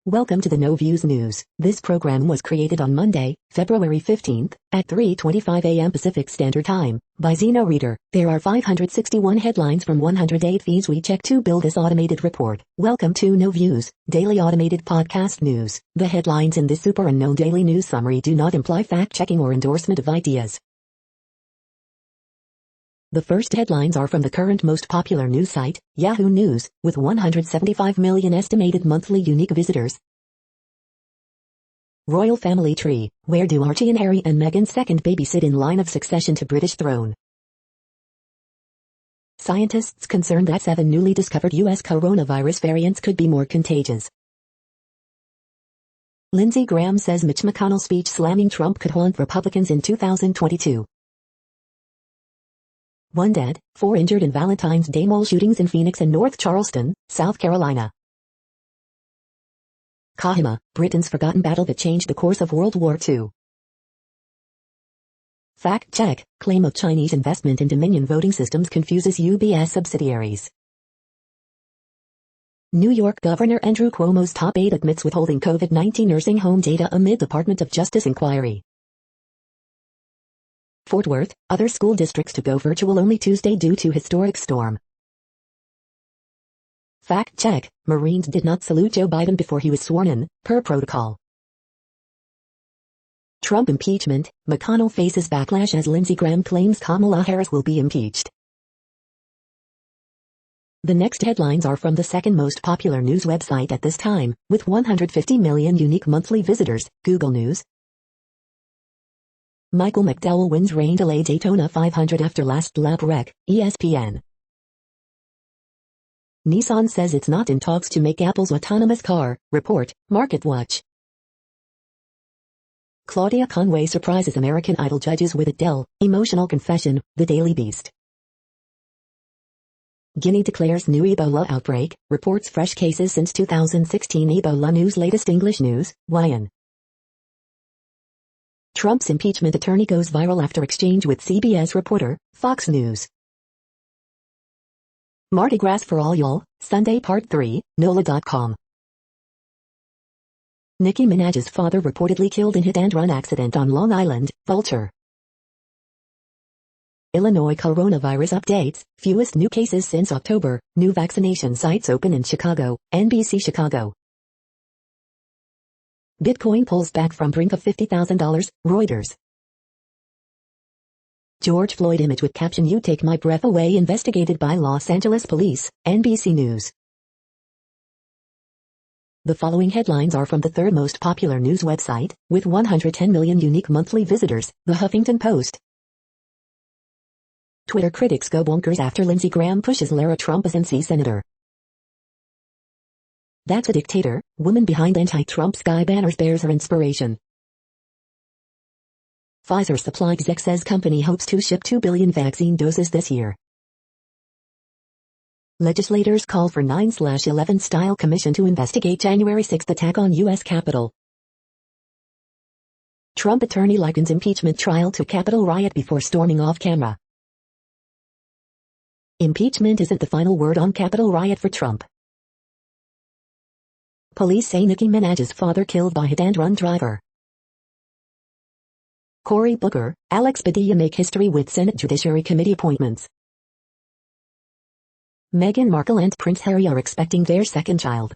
Welcome to the No Views News. This program was created on Monday, February 15th, at 3:25 a.m. Pacific Standard Time, by Zeno Reader. There are 561 headlines from 108 feeds we check to build this automated report. Welcome to No Views, daily automated podcast news. The headlines in this super unknown daily news summary do not imply fact-checking or endorsement of ideas. The first headlines are from the current most popular news site, Yahoo News, with 175 million estimated monthly unique visitors. Royal Family Tree, where do Archie and Harry and Meghan's second baby sit in line of succession to British throne? Scientists concerned that 7 newly discovered U.S. coronavirus variants could be more contagious. Lindsey Graham says Mitch McConnell's speech slamming Trump could haunt Republicans in 2022. 1 dead, 4 injured in Valentine's Day mall shootings in Phoenix and North Charleston, South Carolina. Kahima, Britain's forgotten battle that changed the course of World War II. Fact check, claim of Chinese investment in Dominion voting systems confuses UBS subsidiaries. New York Governor Andrew Cuomo's top aide admits withholding COVID-19 nursing home data amid Department of Justice inquiry. Fort Worth, other school districts to go virtual only Tuesday due to historic storm. Fact check, Marines did not salute Joe Biden before he was sworn in, per protocol. Trump impeachment, McConnell faces backlash as Lindsey Graham claims Kamala Harris will be impeached. The next headlines are from the second most popular news website at this time, with 150 million unique monthly visitors, Google News. Michael Mcdowell wins rain delay Daytona 500 after last lap wreck, ESPN. Nissan says it's not in talks to make Apple's autonomous car, report, MarketWatch. Claudia Conway surprises American Idol judges with Adele, emotional confession, The Daily Beast. Guinea declares new Ebola outbreak, reports fresh cases since 2016 Ebola news latest English news, YN. Trump's impeachment attorney goes viral after exchange with CBS reporter, Fox News. Mardi Gras for all y'all, Sunday Part 3, NOLA.com. Nicki Minaj's father reportedly killed in hit-and-run accident on Long Island, Vulture. Illinois coronavirus updates, fewest new cases since October, new vaccination sites open in Chicago, NBC Chicago. Bitcoin pulls back from brink of $50,000, Reuters. George Floyd image with caption "You take my breath away" investigated by Los Angeles police, NBC News. The following headlines are from the third most popular news website, with 110 million unique monthly visitors, The Huffington Post. Twitter critics go bonkers after Lindsey Graham pushes Lara Trump as NC Senator. That's a dictator, woman behind anti-Trump sky banners bears her inspiration. Pfizer supply exec says company hopes to ship 2 billion vaccine doses this year. Legislators call for 9/11 style commission to investigate January 6 attack on U.S. Capitol. Trump attorney likens impeachment trial to Capitol riot before storming off camera. Impeachment isn't the final word on Capitol riot for Trump. Police say Nicki Minaj's father killed by hit-and-run driver. Cory Booker, Alex Padilla make history with Senate Judiciary Committee appointments. Meghan Markle and Prince Harry are expecting their second child.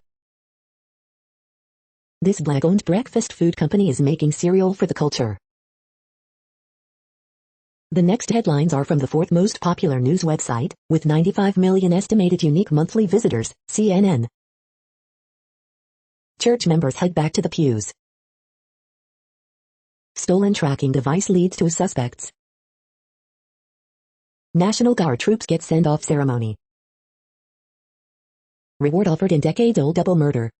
This black-owned breakfast food company is making cereal for the culture. The next headlines are from the fourth most popular news website, with 95 million estimated unique monthly visitors, CNN. Church members head back to the pews. Stolen tracking device leads to suspects. National Guard troops get send-off ceremony. Reward offered in decades-old double murder.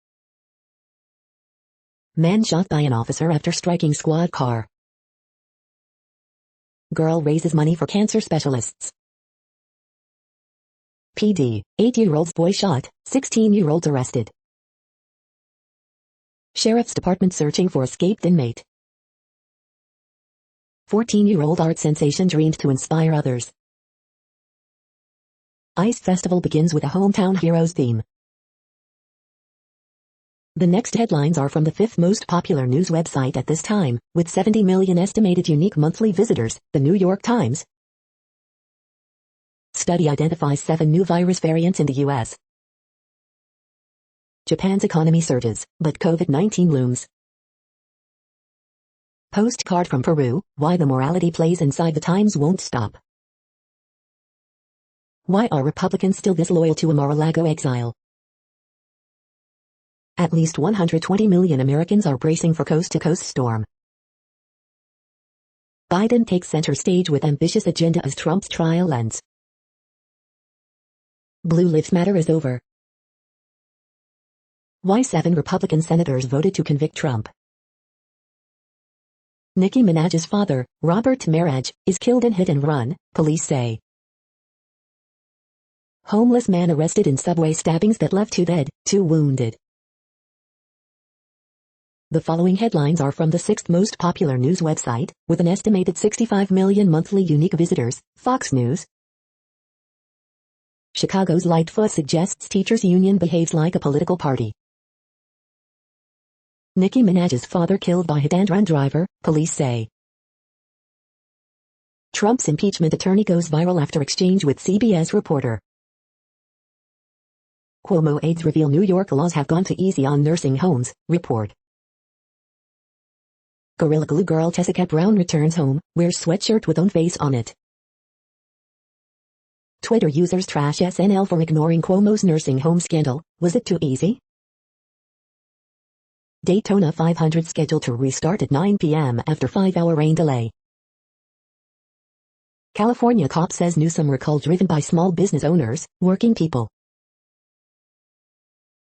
Man shot by an officer after striking squad car. Girl raises money for cancer specialists. PD, 8-year-old boy shot, 16-year-olds arrested. Sheriff's Department searching for escaped inmate. 14-year-old art sensation dreamed to inspire others. Ice Festival begins with a Hometown Heroes theme. The next headlines are from the fifth most popular news website at this time, with 70 million estimated unique monthly visitors, the New York Times. Study identifies 7 new virus variants in the U.S. Japan's economy surges, but COVID-19 looms. Postcard from Peru, why the morality plays inside the Times won't stop. Why are Republicans still this loyal to a Mar-a-Lago exile? At least 120 million Americans are bracing for coast-to-coast storm. Biden takes center stage with ambitious agenda as Trump's trial ends. Blue Lives Matter is over. Why 7 Republican senators voted to convict Trump. Nicki Minaj's father, Robert Maraj, is killed in hit and run, police say. Homeless man arrested in subway stabbings that left 2 dead, 2 wounded. The following headlines are from the 6th most popular news website, with an estimated 65 million monthly unique visitors, Fox News. Chicago's Lightfoot suggests teachers' union behaves like a political party. Nicki Minaj's father killed by hit-and-run driver, police say. Trump's impeachment attorney goes viral after exchange with CBS reporter. Cuomo aides reveal New York laws have gone too easy on nursing homes, report. Gorilla Glue girl Tessica Brown returns home, wears sweatshirt with own face on it. Twitter users trash SNL for ignoring Cuomo's nursing home scandal, was it too easy? Daytona 500 scheduled to restart at 9 p.m. after 5-hour rain delay. California cop says Newsom recall driven by small business owners, working people.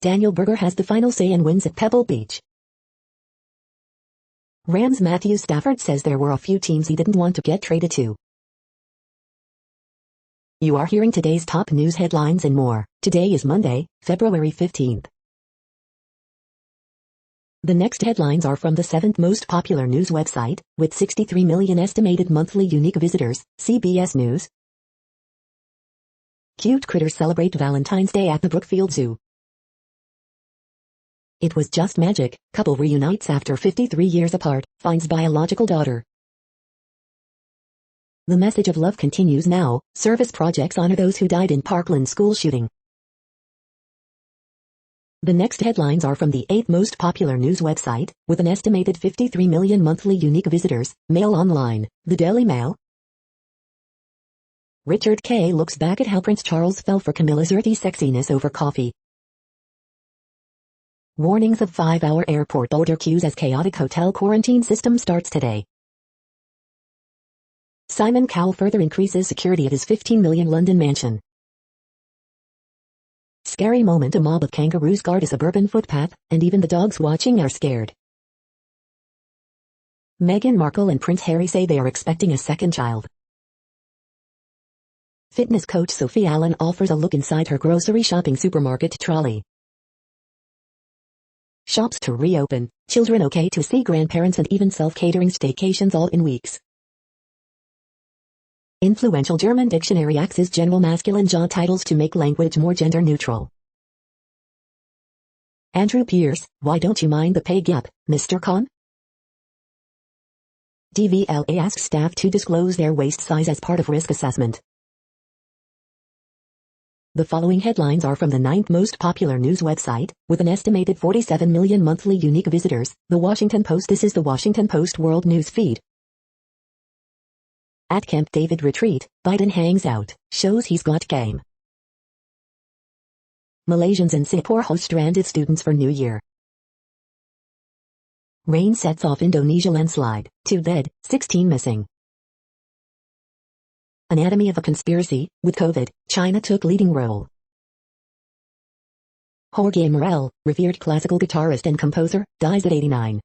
Daniel Berger has the final say and wins at Pebble Beach. Rams Matthew Stafford says there were a few teams he didn't want to get traded to. You are hearing today's top news headlines and more. Today is Monday, February 15th. The next headlines are from the 7th most popular news website, with 63 million estimated monthly unique visitors, CBS News. Cute critters celebrate Valentine's Day at the Brookfield Zoo. It was just magic, couple reunites after 53 years apart, finds biological daughter. The message of love continues now, service projects honor those who died in Parkland school shooting. The next headlines are from the 8th most popular news website, with an estimated 53 million monthly unique visitors, Mail Online, the Daily Mail. Richard K. looks back at how Prince Charles fell for Camilla's earthy sexiness over coffee. Warnings of 5-hour airport border queues as chaotic hotel quarantine system starts today. Simon Cowell further increases security at his $15 million London mansion. Scary moment, a mob of kangaroos guard a suburban footpath, and even the dogs watching are scared. Meghan Markle and Prince Harry say they are expecting a second child. Fitness coach Sophie Allen offers a look inside her grocery shopping supermarket trolley. Shops to reopen, children okay to see grandparents and even self-catering staycations all in weeks. Influential German dictionary axes general masculine job titles to make language more gender neutral. Andrew Pierce, why don't you mind the pay gap, Mr. Khan? DVLA asks staff to disclose their waist size as part of risk assessment. The following headlines are from the 9th most popular news website, with an estimated 47 million monthly unique visitors, The Washington Post. This is the Washington Post World News Feed. At Camp David retreat, Biden hangs out, shows he's got game. Malaysians in Singapore host stranded students for New Year. Rain sets off Indonesia landslide, 2 dead, 16 missing. Anatomy of a conspiracy, with COVID, China took leading role. Jorge Morel, revered classical guitarist and composer, dies at 89.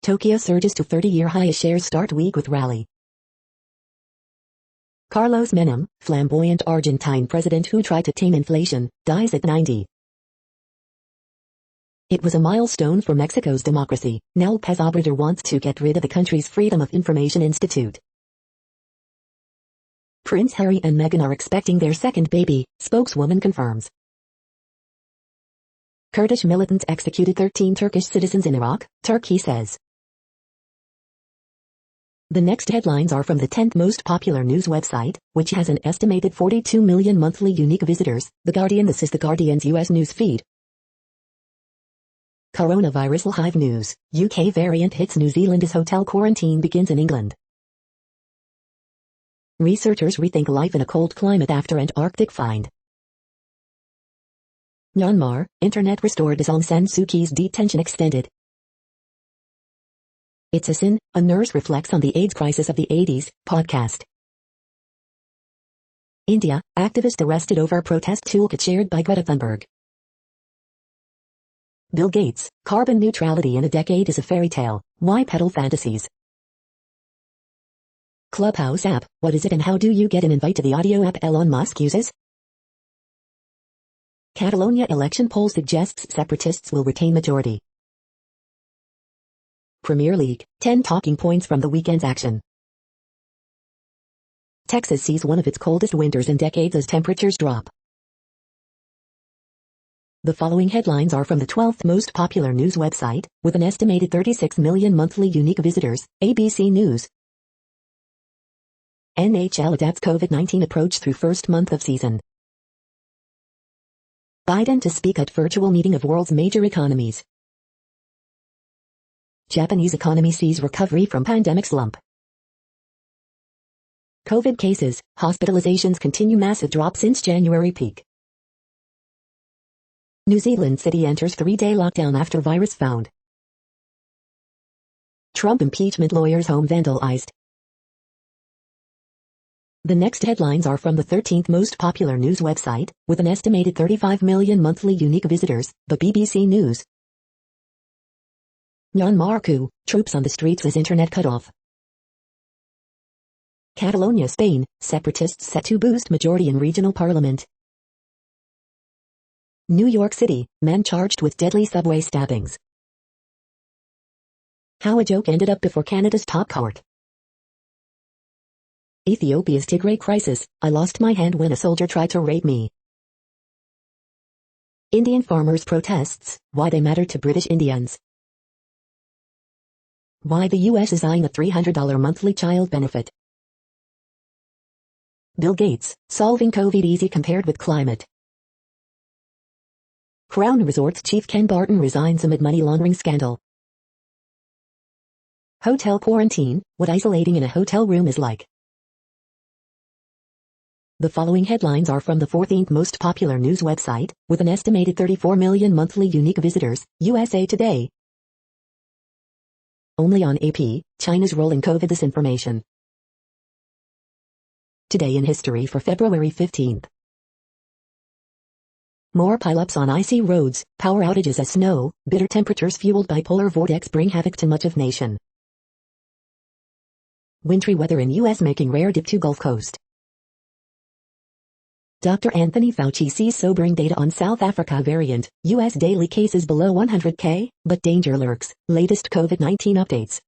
Tokyo surges to 30-year high as shares start week with rally. Carlos Menem, flamboyant Argentine president who tried to tame inflation, dies at 90. It was a milestone for Mexico's democracy. Now López Obrador wants to get rid of the country's Freedom of Information Institute. Prince Harry and Meghan are expecting their second baby, spokeswoman confirms. Kurdish militants executed 13 Turkish citizens in Iraq, Turkey says. The next headlines are from the 10th most popular news website, which has an estimated 42 million monthly unique visitors, The Guardian. This is The Guardian's US news feed. Coronavirus live news. UK variant hits New Zealand as hotel quarantine begins in England. Researchers rethink life in a cold climate after Antarctic find. Myanmar, internet restored as Aung San Suu Kyi's detention extended. It's a Sin, a nurse reflects on the AIDS crisis of the 80s, podcast. India, activist arrested over protest toolkit shared by Greta Thunberg. Bill Gates, carbon neutrality in a decade is a fairy tale, why peddle fantasies? Clubhouse app, what is it and how do you get an invite to the audio app Elon Musk uses? Catalonia election poll suggests separatists will retain majority. Premier League, 10 talking points from the weekend's action. Texas sees one of its coldest winters in decades as temperatures drop. The following headlines are from the 12th most popular news website, with an estimated 36 million monthly unique visitors, ABC News. NHL adapts COVID-19 approach through first month of season. Biden to speak at virtual meeting of world's major economies. Japanese economy sees recovery from pandemic slump. COVID cases, hospitalizations continue massive drop since January peak. New Zealand city enters 3-day lockdown after virus found. Trump impeachment lawyers home vandalized. The next headlines are from the 13th most popular news website, with an estimated 35 million monthly unique visitors, the BBC News. Myanmar coup, troops on the streets as internet cut off. Catalonia, Spain, separatists set to boost majority in regional parliament. New York City, men charged with deadly subway stabbings. How a joke ended up before Canada's top court. Ethiopia's Tigray crisis, I lost my hand when a soldier tried to rape me. Indian farmers' protests, why they matter to British Indians. Why the U.S. is eyeing a $300 monthly child benefit. Bill Gates, solving COVID easy compared with climate. Crown Resorts chief Ken Barton resigns amid money laundering scandal. Hotel quarantine, what isolating in a hotel room is like. The following headlines are from the 14th most popular news website, with an estimated 34 million monthly unique visitors, USA Today. Only on AP, China's role in COVID disinformation. Today in history for February 15th. More pileups on icy roads, power outages as snow, bitter temperatures fueled by polar vortex bring havoc to much of nation. Wintry weather in U.S. making rare dip to Gulf Coast. Dr. Anthony Fauci sees sobering data on South Africa variant, U.S. daily cases below 100K, but danger lurks, latest COVID-19 updates.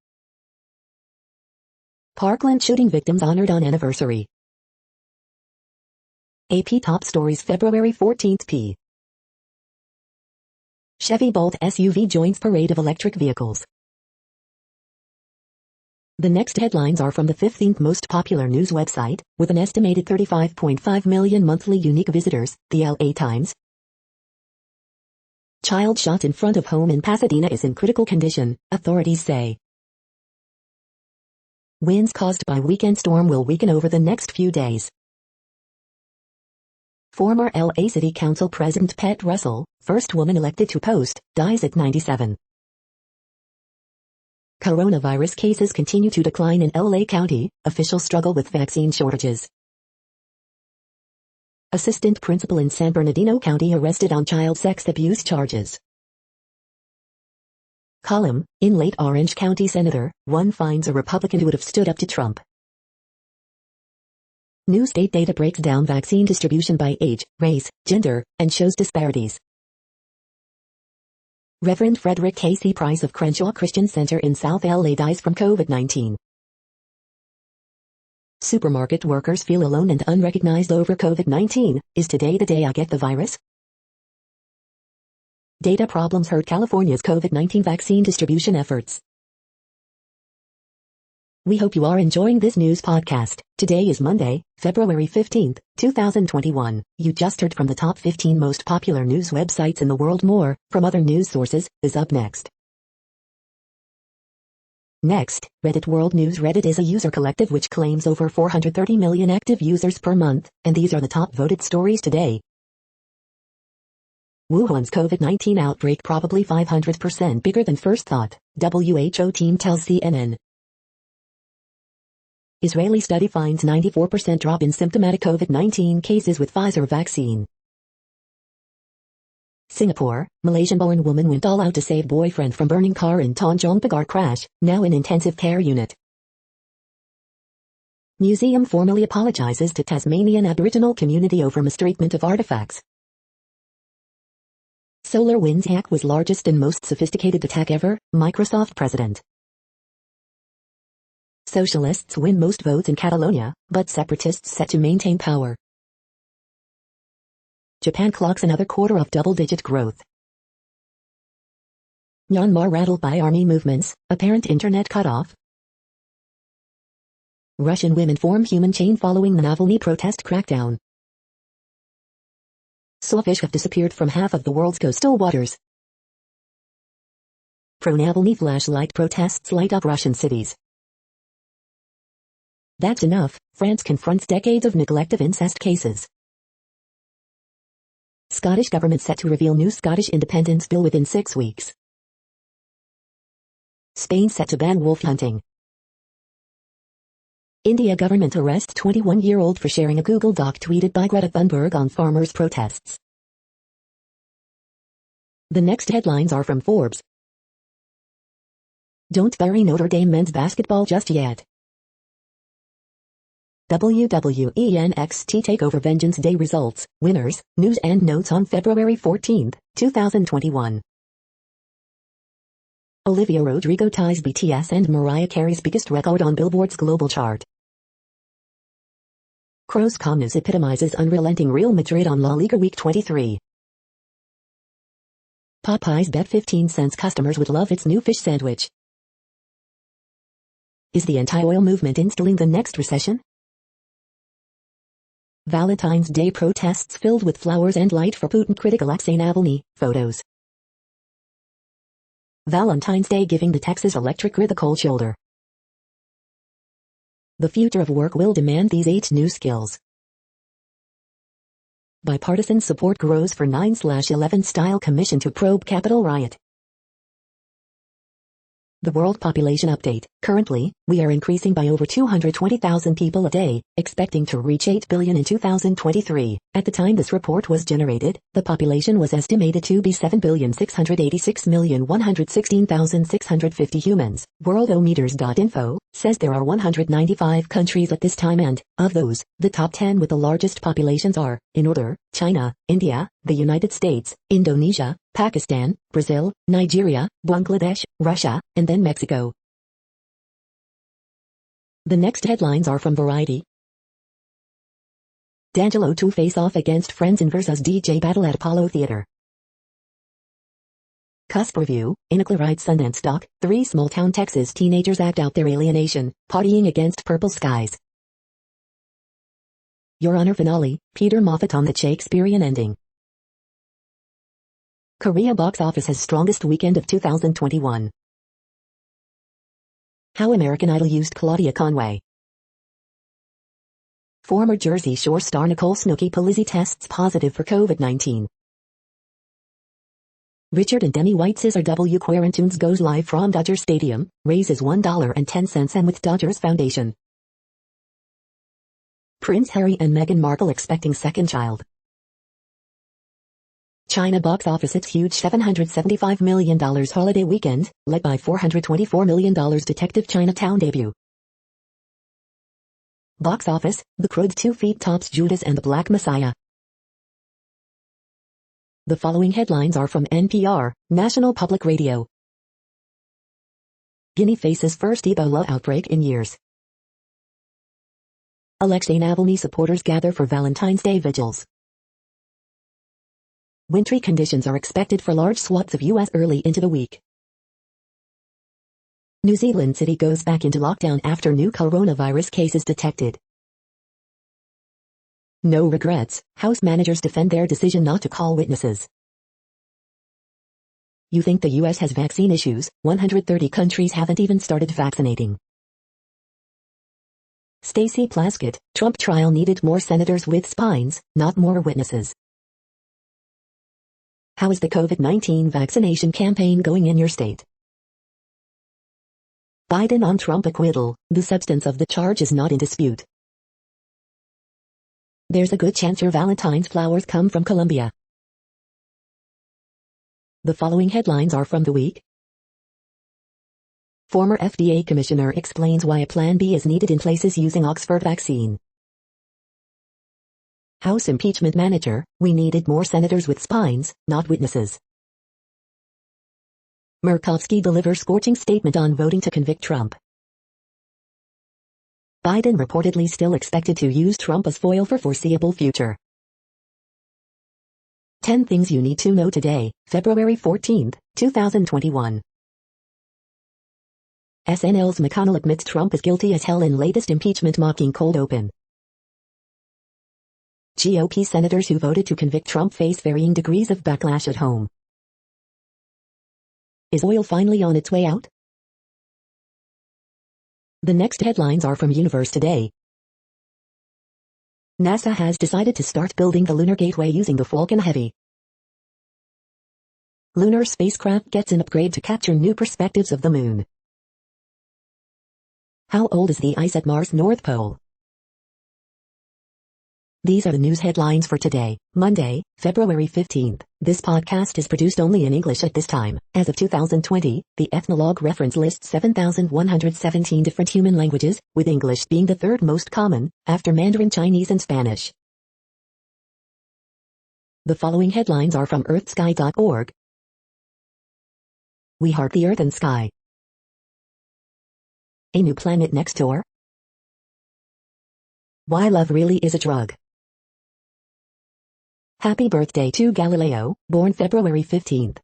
Parkland shooting victims honored on anniversary. AP top stories February 14th p. Chevy Bolt SUV joins parade of electric vehicles. The next headlines are from the 15th most popular news website, with an estimated 35.5 million monthly unique visitors, the LA Times. Child shot in front of home in Pasadena is in critical condition, authorities say. Winds caused by weekend storm will weaken over the next few days. Former LA City Council President Pete Russell, first woman elected to post, dies at 97. Coronavirus cases continue to decline in LA County, officials struggle with vaccine shortages. Assistant principal in San Bernardino County arrested on child sex abuse charges. Column, in late Orange County Senator, one finds a Republican who would have stood up to Trump. New state data breaks down vaccine distribution by age, race, gender, and shows disparities. Reverend Frederick K.C. Price of Crenshaw Christian Center in South LA dies from COVID-19. Supermarket workers feel alone and unrecognized over COVID-19. Is today the day I get the virus? Data problems hurt California's COVID-19 vaccine distribution efforts. We hope you are enjoying this news podcast. Today is Monday, February 15th, 2021. You just heard from the top 15 most popular news websites in the world. More from other news sources is up next. Next, Reddit World News. Reddit is a user collective which claims over 430 million active users per month, and these are the top voted stories today. Wuhan's COVID-19 outbreak probably 500% bigger than first thought, WHO team tells CNN. Israeli study finds 94% drop in symptomatic COVID-19 cases with Pfizer vaccine. Singapore, Malaysian-born woman went all out to save boyfriend from burning car in Tanjong Pagar crash, now in intensive care unit. Museum formally apologizes to Tasmanian Aboriginal community over mistreatment of artifacts. SolarWinds hack was largest and most sophisticated attack ever, Microsoft president. Socialists win most votes in Catalonia, but separatists set to maintain power. Japan clocks another quarter of double-digit growth. Myanmar rattled by army movements, apparent internet cutoff. Russian women form human chain following the Navalny protest crackdown. Sawfish have disappeared from half of the world's coastal waters. Pro-Navalny flashlight protests light up Russian cities. That's enough. France confronts decades of neglect of incest cases. Scottish government set to reveal new Scottish independence bill within 6 weeks. Spain set to ban wolf hunting. India government arrests 21-year-old for sharing a Google Doc tweeted by Greta Thunberg on farmers' protests. The next headlines are from Forbes. Don't bury Notre Dame men's basketball just yet. WWE NXT TakeOver Vengeance Day results, winners, news and notes on February 14, 2021. Olivia Rodrigo ties BTS and Mariah Carey's biggest record on Billboard's global chart. Kroos calmness epitomizes unrelenting Real Madrid on La Liga Week 23. Popeyes bet 15 cents customers would love its new fish sandwich. Is the anti-oil movement instilling the next recession? Valentine's Day protests filled with flowers and light for Putin critic Alexei Navalny, photos. Valentine's Day giving the Texas electric grid the cold shoulder. The future of work will demand these 8 new skills. Bipartisan support grows for 9/11 style commission to probe Capitol riot. The World Population Update. Currently, we are increasing by over 220,000 people a day, expecting to reach 8 billion in 2023. At the time this report was generated, the population was estimated to be 7,686,116,650 humans. Worldometers.info says there are 195 countries at this time and, of those, the top 10 with the largest populations are, in order, China, India, the United States, Indonesia, Pakistan, Brazil, Nigeria, Bangladesh, Russia, and then Mexico. The next headlines are from Variety. D'Angelo to face off against friends in Versus DJ battle at Apollo Theater. Cusp Review, in a Claride Sundance doc, 3 small-town Texas teenagers act out their alienation, partying against purple skies. Your Honor finale, Peter Moffat on the Shakespearean ending. Korea box office has strongest weekend of 2021. How American Idol used Claudia Conway. Former Jersey Shore star Nicole Snooki Polizzi tests positive for COVID-19. Richard and Demi White Scissor W. Quarantunes goes live from Dodger Stadium, raises $1.10 and with Dodgers Foundation. Prince Harry and Meghan Markle expecting second child. China box office its huge $775 million holiday weekend, led by $424 million Detective Chinatown debut. Box office, The Croods 2 Feet tops Judas and the Black Messiah. The following headlines are from NPR, National Public Radio. Guinea faces first Ebola outbreak in years. Alexei Navalny supporters gather for Valentine's Day vigils. Wintry conditions are expected for large swaths of U.S. early into the week. New Zealand city goes back into lockdown after new coronavirus cases detected. No regrets, House managers defend their decision not to call witnesses. You think the U.S. has vaccine issues? 130 countries haven't even started vaccinating. Stacey Plaskett, Trump trial needed more senators with spines, not more witnesses. How is the COVID-19 vaccination campaign going in your state? Biden on Trump acquittal, the substance of the charge is not in dispute. There's a good chance your Valentine's flowers come from Colombia. The following headlines are from the week. Former FDA commissioner explains why a Plan B is needed in places using Oxford vaccine. House impeachment manager, we needed more senators with spines, not witnesses. Murkowski delivers scorching statement on voting to convict Trump. Biden reportedly still expected to use Trump as foil for foreseeable future. 10 things you need to know today, February 14, 2021. SNL's McConnell admits Trump is guilty as hell in latest impeachment mocking cold open. GOP senators who voted to convict Trump face varying degrees of backlash at home. Is oil finally on its way out? The next headlines are from Universe Today. NASA has decided to start building the Lunar Gateway using the Falcon Heavy. Lunar spacecraft gets an upgrade to capture new perspectives of the moon. How old is the ice at Mars' North Pole? These are the news headlines for today, Monday, February 15th. This podcast is produced only in English at this time. As of 2020, the Ethnologue reference lists 7,117 different human languages, with English being the third most common, after Mandarin Chinese and Spanish. The following headlines are from earthsky.org. We heart the earth and sky. A new planet next door? Why love really is a drug. Happy birthday to Galileo, born February 15th.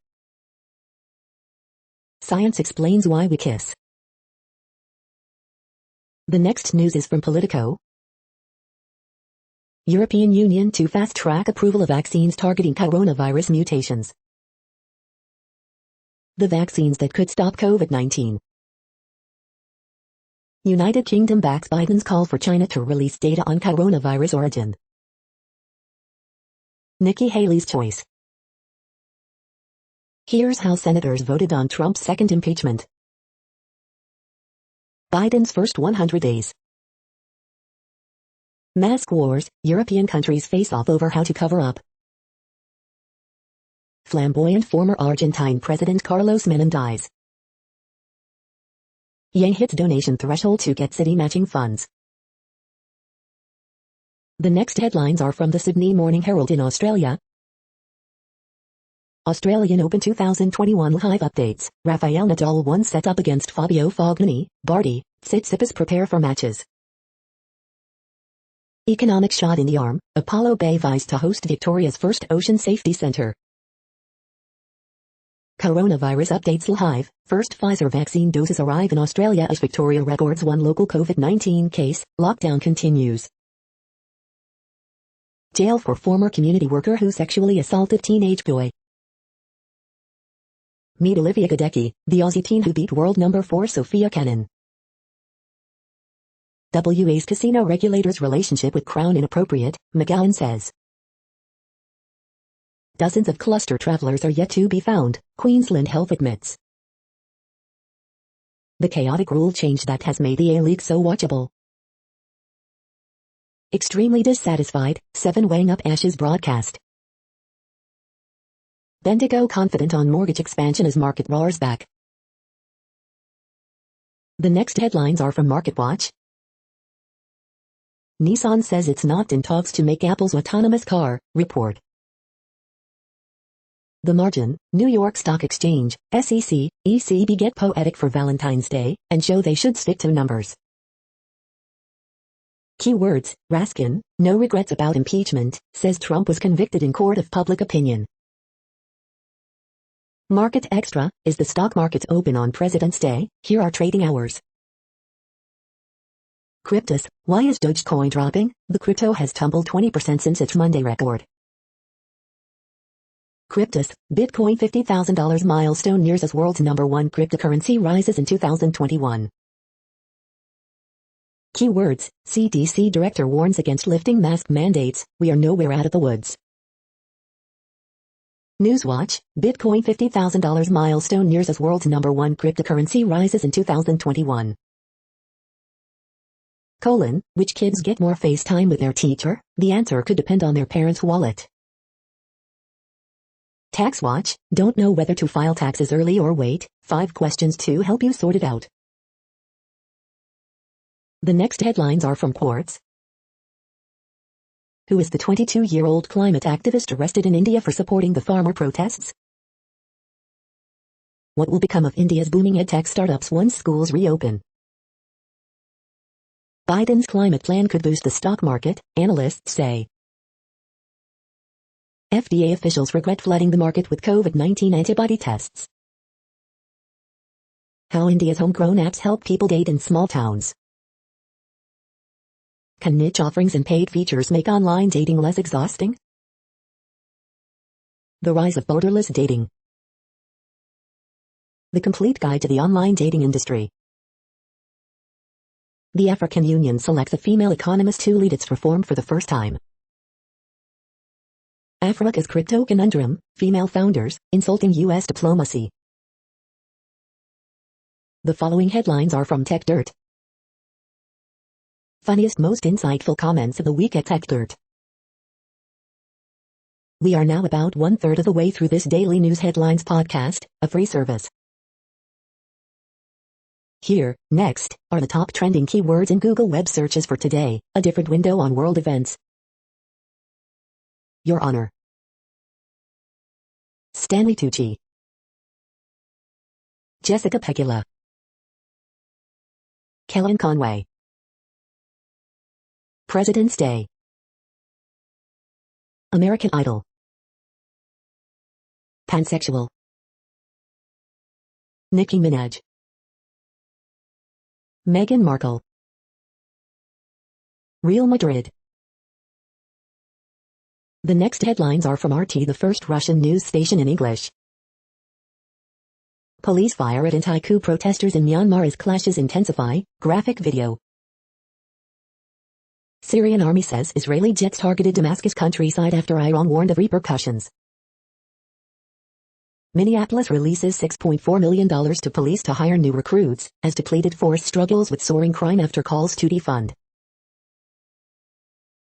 Science explains why we kiss. The next news is from Politico. European Union to fast-track approval of vaccines targeting coronavirus mutations. The vaccines that could stop COVID-19. United Kingdom backs Biden's call for China to release data on coronavirus origin. Nikki Haley's choice. Here's how senators voted on Trump's second impeachment. Biden's first 100 days. Mask wars, European countries face off over how to cover up. Flamboyant former Argentine President Carlos Menem dies. Yang hits donation threshold to get city matching funds. The next headlines are from the Sydney Morning Herald in Australia. Australian Open 2021 live updates. Rafael Nadal won set up against Fabio Fognini, Barty, Tsitsipas prepare for matches. Economic shot in the arm, Apollo Bay vies to host Victoria's first Ocean Safety Center. Coronavirus updates live. First Pfizer vaccine doses arrive in Australia as Victoria records one local COVID-19 case. Lockdown continues. Jail for former community worker who sexually assaulted teenage boy. Meet Olivia Gadecki, the Aussie teen who beat world number 4 Sophia Kenin. WA's casino regulator's relationship with Crown inappropriate, Mcdowell says. Dozens of cluster travelers are yet to be found, Queensland Health admits. The chaotic rule change that has made the A-League so watchable. Extremely dissatisfied, 7 weighing up Ashes broadcast. Bendigo confident on mortgage expansion as market roars back. The next headlines are from MarketWatch. Nissan says it's not in talks to make Apple's autonomous car, report. The Margin, New York Stock Exchange, SEC, ECB get poetic for Valentine's Day, and show they should stick to numbers. Keywords, Raskin, no regrets about impeachment, says Trump was convicted in court of public opinion. Market Extra, is the stock market open on President's Day? Here are trading hours. Cryptus, why is Dogecoin dropping? The crypto has tumbled 20% since its Monday record. Cryptus, Bitcoin $50,000 milestone nears as world's #1 cryptocurrency rises in 2021. Keywords, CDC director warns against lifting mask mandates, we are nowhere out of the woods. Newswatch, Bitcoin $50,000 milestone nears as world's #1 cryptocurrency rises in 2021. Which kids get more face time with their teacher? The answer could depend on their parents' wallet. TaxWatch, don't know whether to file taxes early or wait, 5 questions to help you sort it out. The next headlines are from Quartz. Who is the 22-year-old climate activist arrested in India for supporting the farmer protests? What will become of India's booming edtech startups once schools reopen? Biden's climate plan could boost the stock market, analysts say. FDA officials regret flooding the market with COVID-19 antibody tests. How India's homegrown apps help people date in small towns. Can niche offerings and paid features make online dating less exhausting? The rise of borderless dating. The complete guide to the online dating industry. The African Union selects a female economist to lead its reform for the first time. Africa's crypto conundrum, female founders, insulting U.S. diplomacy. The following headlines are from TechDirt. Funniest most insightful comments of the week at TechDirt. We are now about 1/3 of the way through this daily news headlines podcast, a free service. Here, next, are the top trending keywords in Google web searches for today, a different window on world events. Your Honor. Stanley Tucci. Jessica Pegula. Kellen Conway. President's Day. American Idol. Pansexual. Nicki Minaj. Meghan Markle. Real Madrid. The next headlines are from RT, the first Russian news station in English. Police fire at anti-coup protesters in Myanmar as clashes intensify, graphic video. Syrian army says Israeli jets targeted Damascus countryside after Iran warned of repercussions. Minneapolis releases $6.4 million to police to hire new recruits, as depleted force struggles with soaring crime after calls to defund.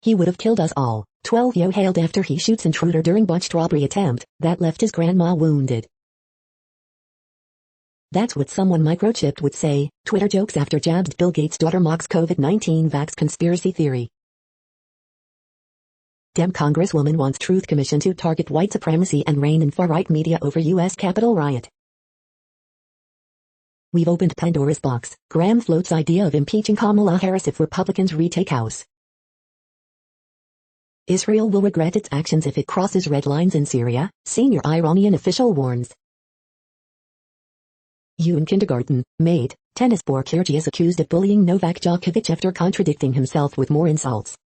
He would have killed us all, 12-year-old hailed after he shoots intruder during botched robbery attempt, that left his grandma wounded. That's what someone microchipped would say. Twitter jokes after jabbed Bill Gates' daughter mocks COVID-19 vax conspiracy theory. Dem Congresswoman wants Truth Commission to target white supremacy and rein in far-right media over U.S. Capitol riot. We've opened Pandora's box. Graham floats idea of impeaching Kamala Harris if Republicans retake House. Israel will regret its actions if it crosses red lines in Syria, senior Iranian official warns. UN kindergarten, maid, tennis boy Kyrgyz is accused of bullying Novak Djokovic after contradicting himself with more insults.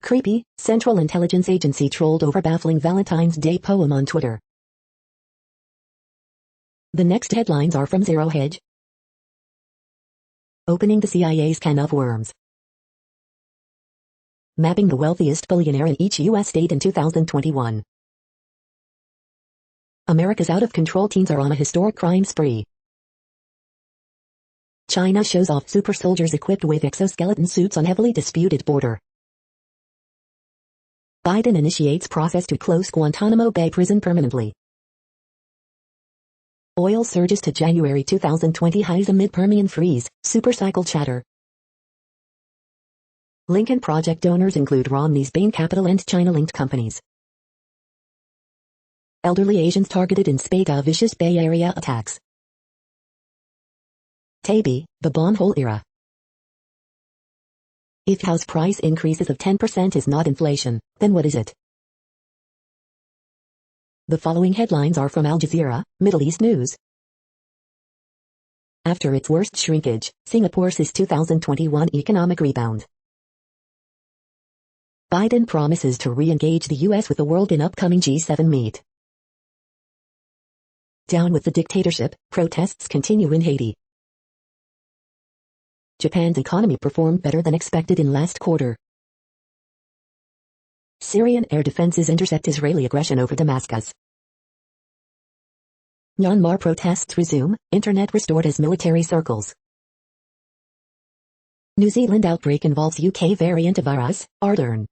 Creepy, Central Intelligence Agency trolled over baffling Valentine's Day poem on Twitter. The next headlines are from Zero Hedge. Opening the CIA's can of worms. Mapping the wealthiest billionaire in each U.S. state in 2021. America's out-of-control teens are on a historic crime spree. China shows off super soldiers equipped with exoskeleton suits on heavily disputed border. Biden initiates process to close Guantanamo Bay prison permanently. Oil surges to January 2020 highs amid Permian freeze, supercycle chatter. Lincoln Project donors include Romney's Bain Capital and China-linked companies. Elderly Asians targeted in spate of vicious Bay Area attacks. Taby, the bond hole era. If house price increases of 10% is not inflation, then what is it? The following headlines are from Al Jazeera, Middle East News. After its worst shrinkage, Singapore sees 2021 economic rebound. Biden promises to re-engage the U.S. with the world in upcoming G7 meet. Down with the dictatorship, protests continue in Haiti. Japan's economy performed better than expected in last quarter. Syrian air defenses intercept Israeli aggression over Damascus. Myanmar protests resume, internet restored as military circles. New Zealand outbreak involves UK variant of virus, Ardern.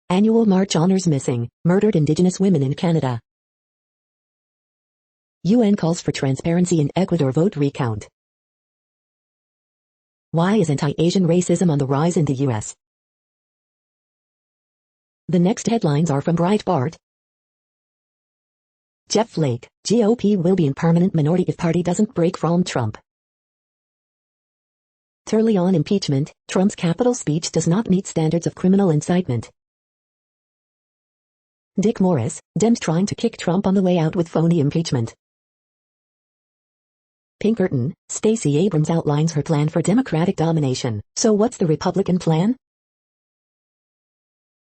Annual march honors missing, murdered Indigenous women in Canada. UN calls for transparency in Ecuador vote recount. Why is anti-Asian racism on the rise in the U.S.? The next headlines are from Breitbart. Jeff Flake, GOP will be in permanent minority if party doesn't break from Trump. Turley on impeachment, Trump's Capitol speech does not meet standards of criminal incitement. Dick Morris, Dems trying to kick Trump on the way out with phony impeachment. Pinkerton, Stacey Abrams outlines her plan for Democratic domination. So what's the Republican plan?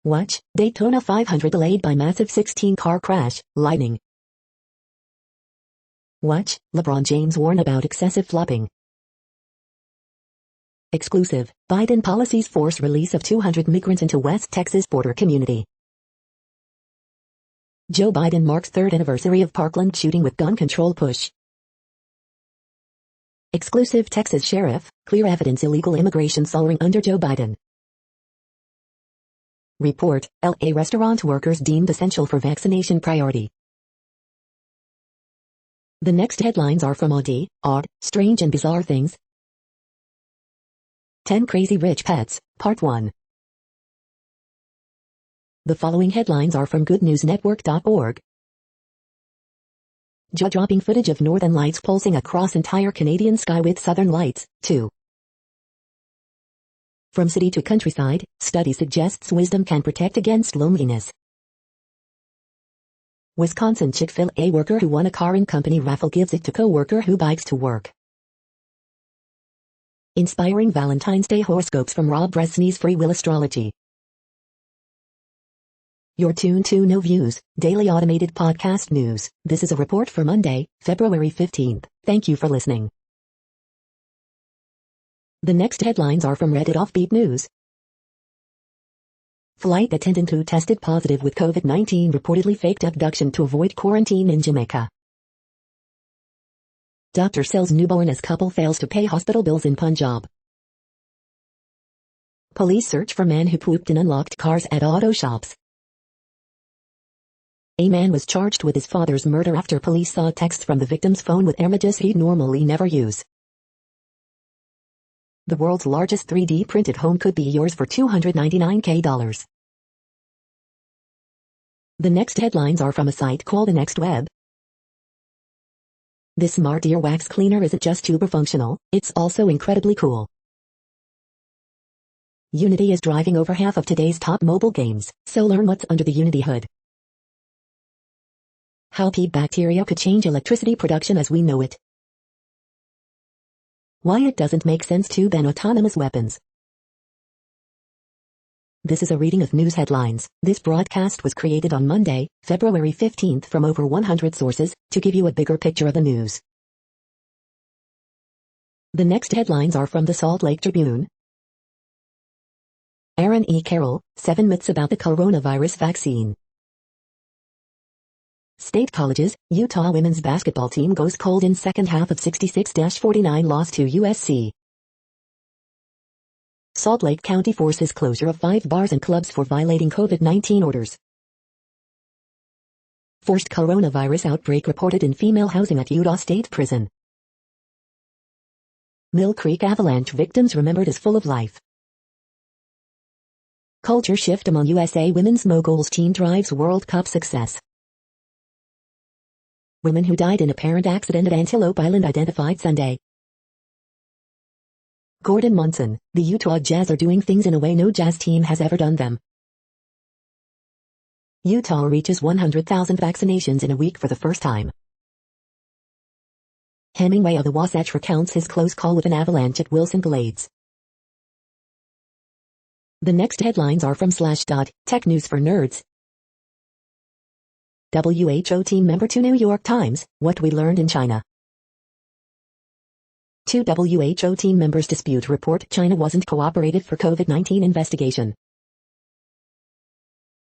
Watch, Daytona 500 delayed by massive 16-car crash, lightning. Watch, LeBron James warn about excessive flopping. Exclusive, Biden policies force release of 200 migrants into West Texas border community. Joe Biden marks third anniversary of Parkland shooting with gun control push. Exclusive Texas sheriff, clear evidence illegal immigration soaring under Joe Biden. Report, LA restaurant workers deemed essential for vaccination priority. The next headlines are from Odd, Strange and Bizarre Things. 10 Crazy Rich Pets, Part 1. The following headlines are from goodnewsnetwork.org. Jaw-dropping footage of northern lights pulsing across entire Canadian sky with southern lights, 2. From city to countryside, study suggests wisdom can protect against loneliness. Wisconsin Chick-fil-A worker who won a car in company raffle gives it to co-worker who bikes to work. Inspiring Valentine's Day horoscopes from Rob Bresney's Free Will Astrology. You're tuned to No Views, daily automated podcast news. This is a report for Monday, February 15th. Thank you for listening. The next headlines are from Reddit Offbeat News. Flight attendant who tested positive with COVID-19 reportedly faked abduction to avoid quarantine in Jamaica. Doctor sells newborn as couple fails to pay hospital bills in Punjab. Police search for man who pooped in unlocked cars at auto shops. A man was charged with his father's murder after police saw texts from the victim's phone with images he'd normally never use. The world's largest 3D printed home could be yours for $299K. The next headlines are from a site called the Next Web. This smart earwax cleaner isn't just uber functional, it's also incredibly cool. Unity is driving over half of today's top mobile games, so learn what's under the Unity hood. How pea bacteria could change electricity production as we know it. Why it doesn't make sense to ban autonomous weapons. This is a reading of news headlines. This broadcast was created on Monday, February 15th from over 100 sources, to give you a bigger picture of the news. The next headlines are from the Salt Lake Tribune. Aaron E. Carroll, 7 myths about the coronavirus vaccine. State colleges, Utah women's basketball team goes cold in second half of 66-49 loss to USC. Salt Lake County forces closure of 5 bars and clubs for violating COVID-19 orders. Forced coronavirus outbreak reported in female housing at Utah State Prison. Mill Creek avalanche victims remembered as full of life. Culture shift among USA women's moguls team drives World Cup success. Women who died in apparent accident at Antelope Island identified Sunday. Gordon Monson, the Utah Jazz are doing things in a way no Jazz team has ever done them. Utah reaches 100,000 vaccinations in a week for the first time. Hemingway of the Wasatch recounts his close call with an avalanche at Wilson Glades. The next headlines are from Slashdot, Tech News for Nerds. WHO team member to New York Times, What We Learned in China. Two WHO team members dispute report China wasn't cooperative for COVID-19 investigation.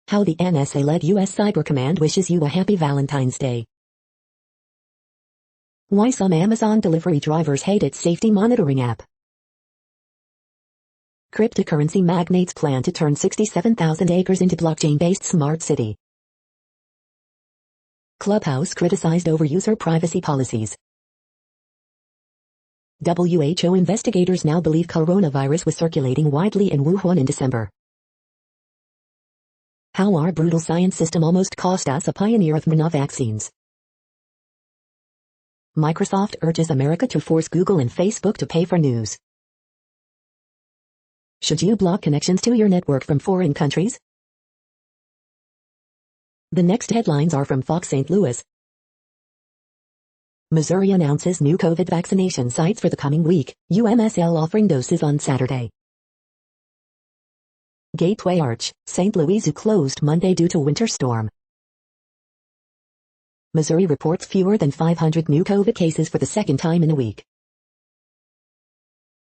How the NSA-led U.S. Cyber Command wishes you a happy Valentine's Day. Why some Amazon delivery drivers hate its safety monitoring app. Cryptocurrency magnates plan to turn 67,000 acres into blockchain-based smart city. Clubhouse criticized over user privacy policies. WHO investigators now believe coronavirus was circulating widely in Wuhan in December. How our brutal science system almost cost us a pioneer of mRNA vaccines. Microsoft urges America to force Google and Facebook to pay for news. Should you block connections to your network from foreign countries? The next headlines are from Fox St. Louis. Missouri announces new COVID vaccination sites for the coming week, UMSL offering doses on Saturday. Gateway Arch, St. Louis Zoo closed Monday due to winter storm. Missouri reports fewer than 500 new COVID cases for the second time in a week.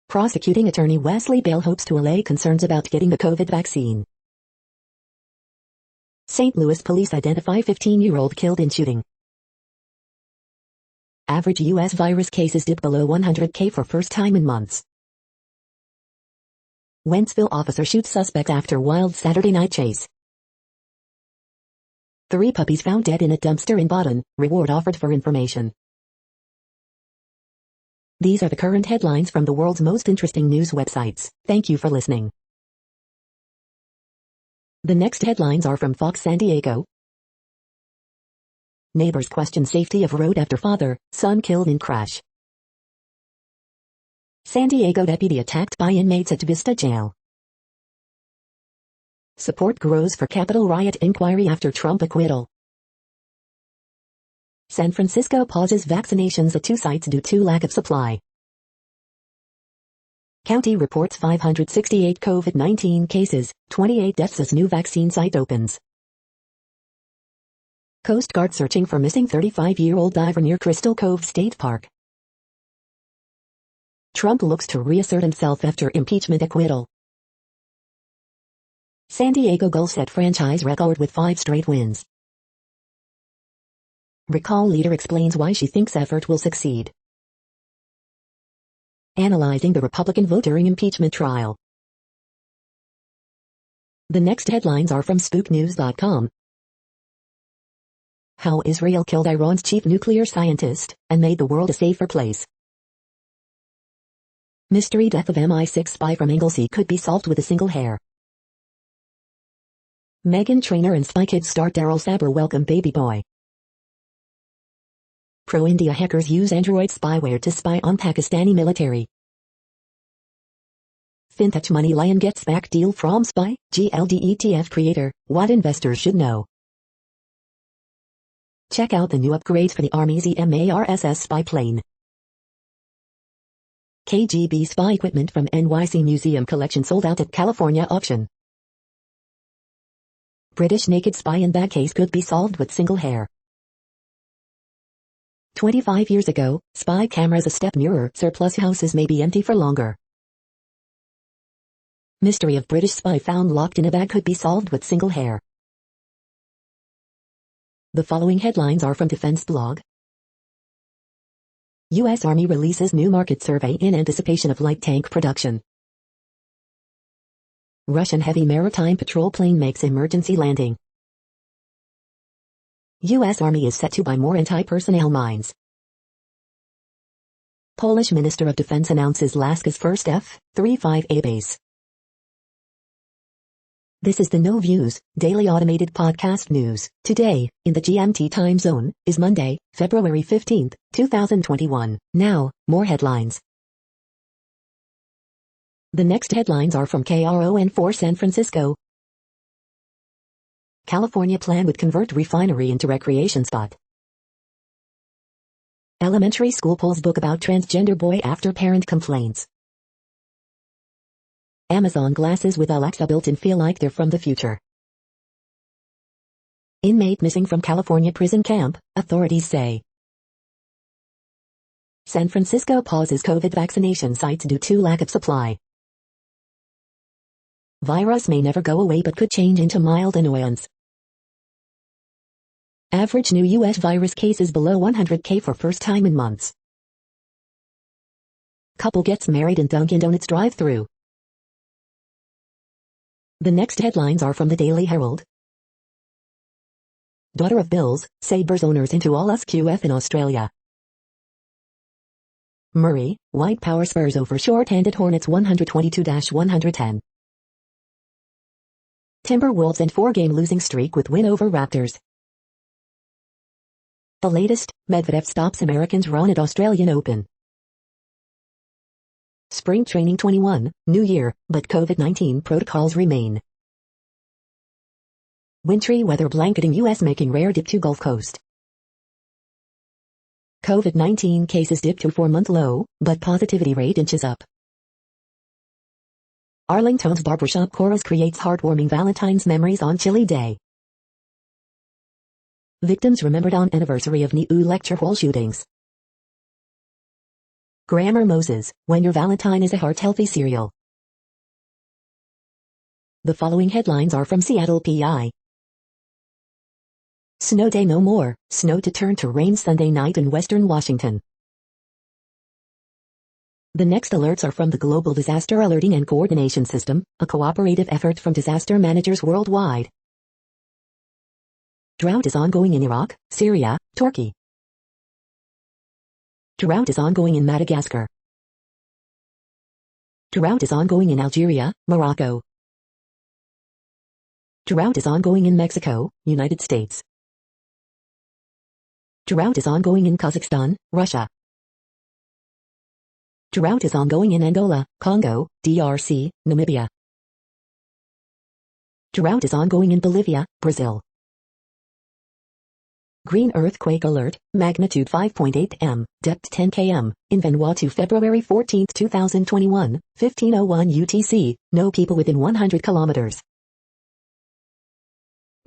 Prosecuting attorney Wesley Bell hopes to allay concerns about getting the COVID vaccine. St. Louis police identify 15-year-old killed in shooting. Average U.S. virus cases dip below 100K for first time in months. Wentzville officer shoots suspect after wild Saturday night chase. 3 puppies found dead in a dumpster in Baden, reward offered for information. These are the current headlines from the world's most interesting news websites. Thank you for listening. The next headlines are from Fox San Diego. Neighbors question safety of road after father, son killed in crash. San Diego deputy attacked by inmates at Vista Jail. Support grows for Capitol riot inquiry after Trump acquittal. San Francisco pauses vaccinations at 2 sites due to lack of supply. County reports 568 COVID-19 cases, 28 deaths as new vaccine site opens. Coast Guard searching for missing 35-year-old diver near Crystal Cove State Park. Trump looks to reassert himself after impeachment acquittal. San Diego Gulls set franchise record with 5 straight wins. Recall leader explains why she thinks effort will succeed. Analyzing the Republican vote during impeachment trial. The next headlines are from SpookNews.com. How Israel killed Iran's chief nuclear scientist and made the world a safer place. Mystery death of MI6 spy from Anglesey could be solved with a single hair. Meghan Trainor and Spy Kids star Daryl Saber welcome baby boy. Pro-India hackers use Android spyware to spy on Pakistani military. Fintech money lion gets back deal from Spy, GLD ETF creator, what investors should know. Check out the new upgrades for the Army's EMARSS spy plane. KGB spy equipment from NYC Museum collection sold out at California auction. British naked spy in bag case could be solved with single hair. 25 years ago, spy cameras a step nearer, surplus houses may be empty for longer. Mystery of British spy found locked in a bag could be solved with single hair. The following headlines are from Defense Blog. U.S. Army releases new market survey in anticipation of light tank production. Russian heavy maritime patrol plane makes emergency landing. U.S. Army is set to buy more anti-personnel mines. Polish Minister of Defense announces Alaska's first F-35A base. This is the No Views, daily automated podcast news. Today, in the GMT time zone, is Monday, February 15, 2021. Now, more headlines. The next headlines are from KRON4 San Francisco. California plan would convert refinery into recreation spot. Elementary school pulls book about transgender boy after parent complains. Amazon glasses with Alexa built-in feel like they're from the future. Inmate missing from California prison camp, authorities say. San Francisco pauses COVID vaccination sites due to lack of supply. Virus may never go away but could change into mild annoyance. Average new U.S. virus cases below 100K for first time in months. Couple gets married in Dunkin' Donuts drive-thru. The next headlines are from the Daily Herald. Daughter of Bills, Sabres owners into all SQF in Australia. Murray, White Power Spurs over short-handed Hornets 122-110. Timberwolves end 4-game losing streak with win over Raptors. The latest, Medvedev stops Americans' run at Australian Open. Spring training 21, new year, but COVID-19 protocols remain. Wintry weather blanketing U.S. making rare dip to Gulf Coast. COVID-19 cases dip to 4-month low, but positivity rate inches up. Arlington's barbershop chorus creates heartwarming Valentine's memories on chilly day. Victims remembered on anniversary of NIU lecture hall shootings. Grammar Moses, when your Valentine is a heart-healthy cereal. The following headlines are from Seattle PI. Snow day no more, snow to turn to rain Sunday night in western Washington. The next alerts are from the Global Disaster Alerting and Coordination System, a cooperative effort from disaster managers worldwide. Drought is ongoing in Iraq, Syria, Turkey. Drought is ongoing in Madagascar. Drought is ongoing in Algeria, Morocco. Drought is ongoing in Mexico, United States. Drought is ongoing in Kazakhstan, Russia. Drought is ongoing in Angola, Congo, DRC, Namibia. Drought is ongoing in Bolivia, Brazil. Green earthquake alert, magnitude 5.8 m, depth 10 km, in Vanuatu February 14, 2021, 15:01 UTC, no people within 100 kilometers.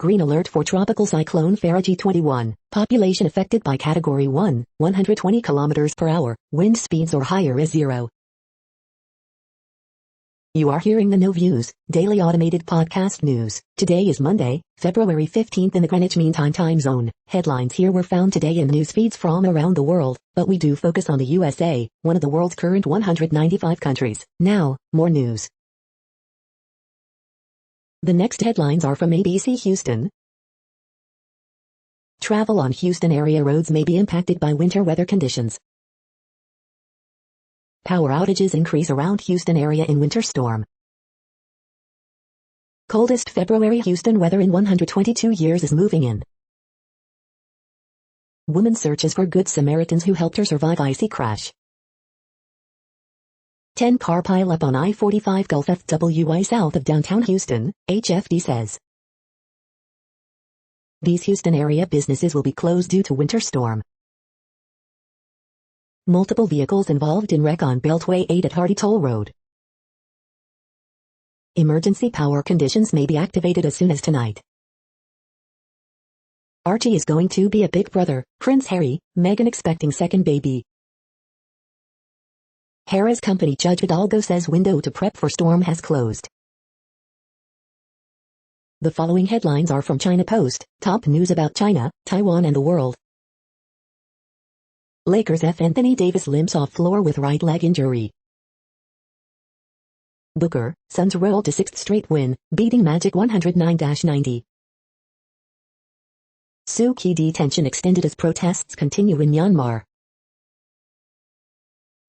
Green alert for tropical cyclone Faraji 21, population affected by category 1, 120 kilometers per hour, wind speeds or higher is 0. You are hearing the No Views, daily automated podcast news. Today is Monday, February 15th in the Greenwich Mean Time time zone. Headlines here were found today in news feeds from around the world, but we do focus on the USA, one of the world's current 195 countries. Now, more news. The next headlines are from ABC Houston. Travel on Houston area roads may be impacted by winter weather conditions. Power outages increase around Houston area in winter storm. Coldest February Houston weather in 122 years is moving in. Woman searches for Good Samaritans who helped her survive icy crash. 10-car pileup on I-45 Gulf FWI south of downtown Houston, HFD says. These Houston area businesses will be closed due to winter storm. Multiple vehicles involved in wreck on Beltway 8 at Hardy Toll Road. Emergency power conditions may be activated as soon as tonight. Archie is going to be a big brother, Prince Harry, Meghan expecting second baby. Harrah's company Judge Hidalgo says window to prep for storm has closed. The following headlines are from China Post, top news about China, Taiwan and the world. Lakers F. Anthony Davis limps off floor with right leg injury. Booker, Suns roll to 6th straight win, beating Magic 109-90. Suu Kyi detention extended as protests continue in Myanmar.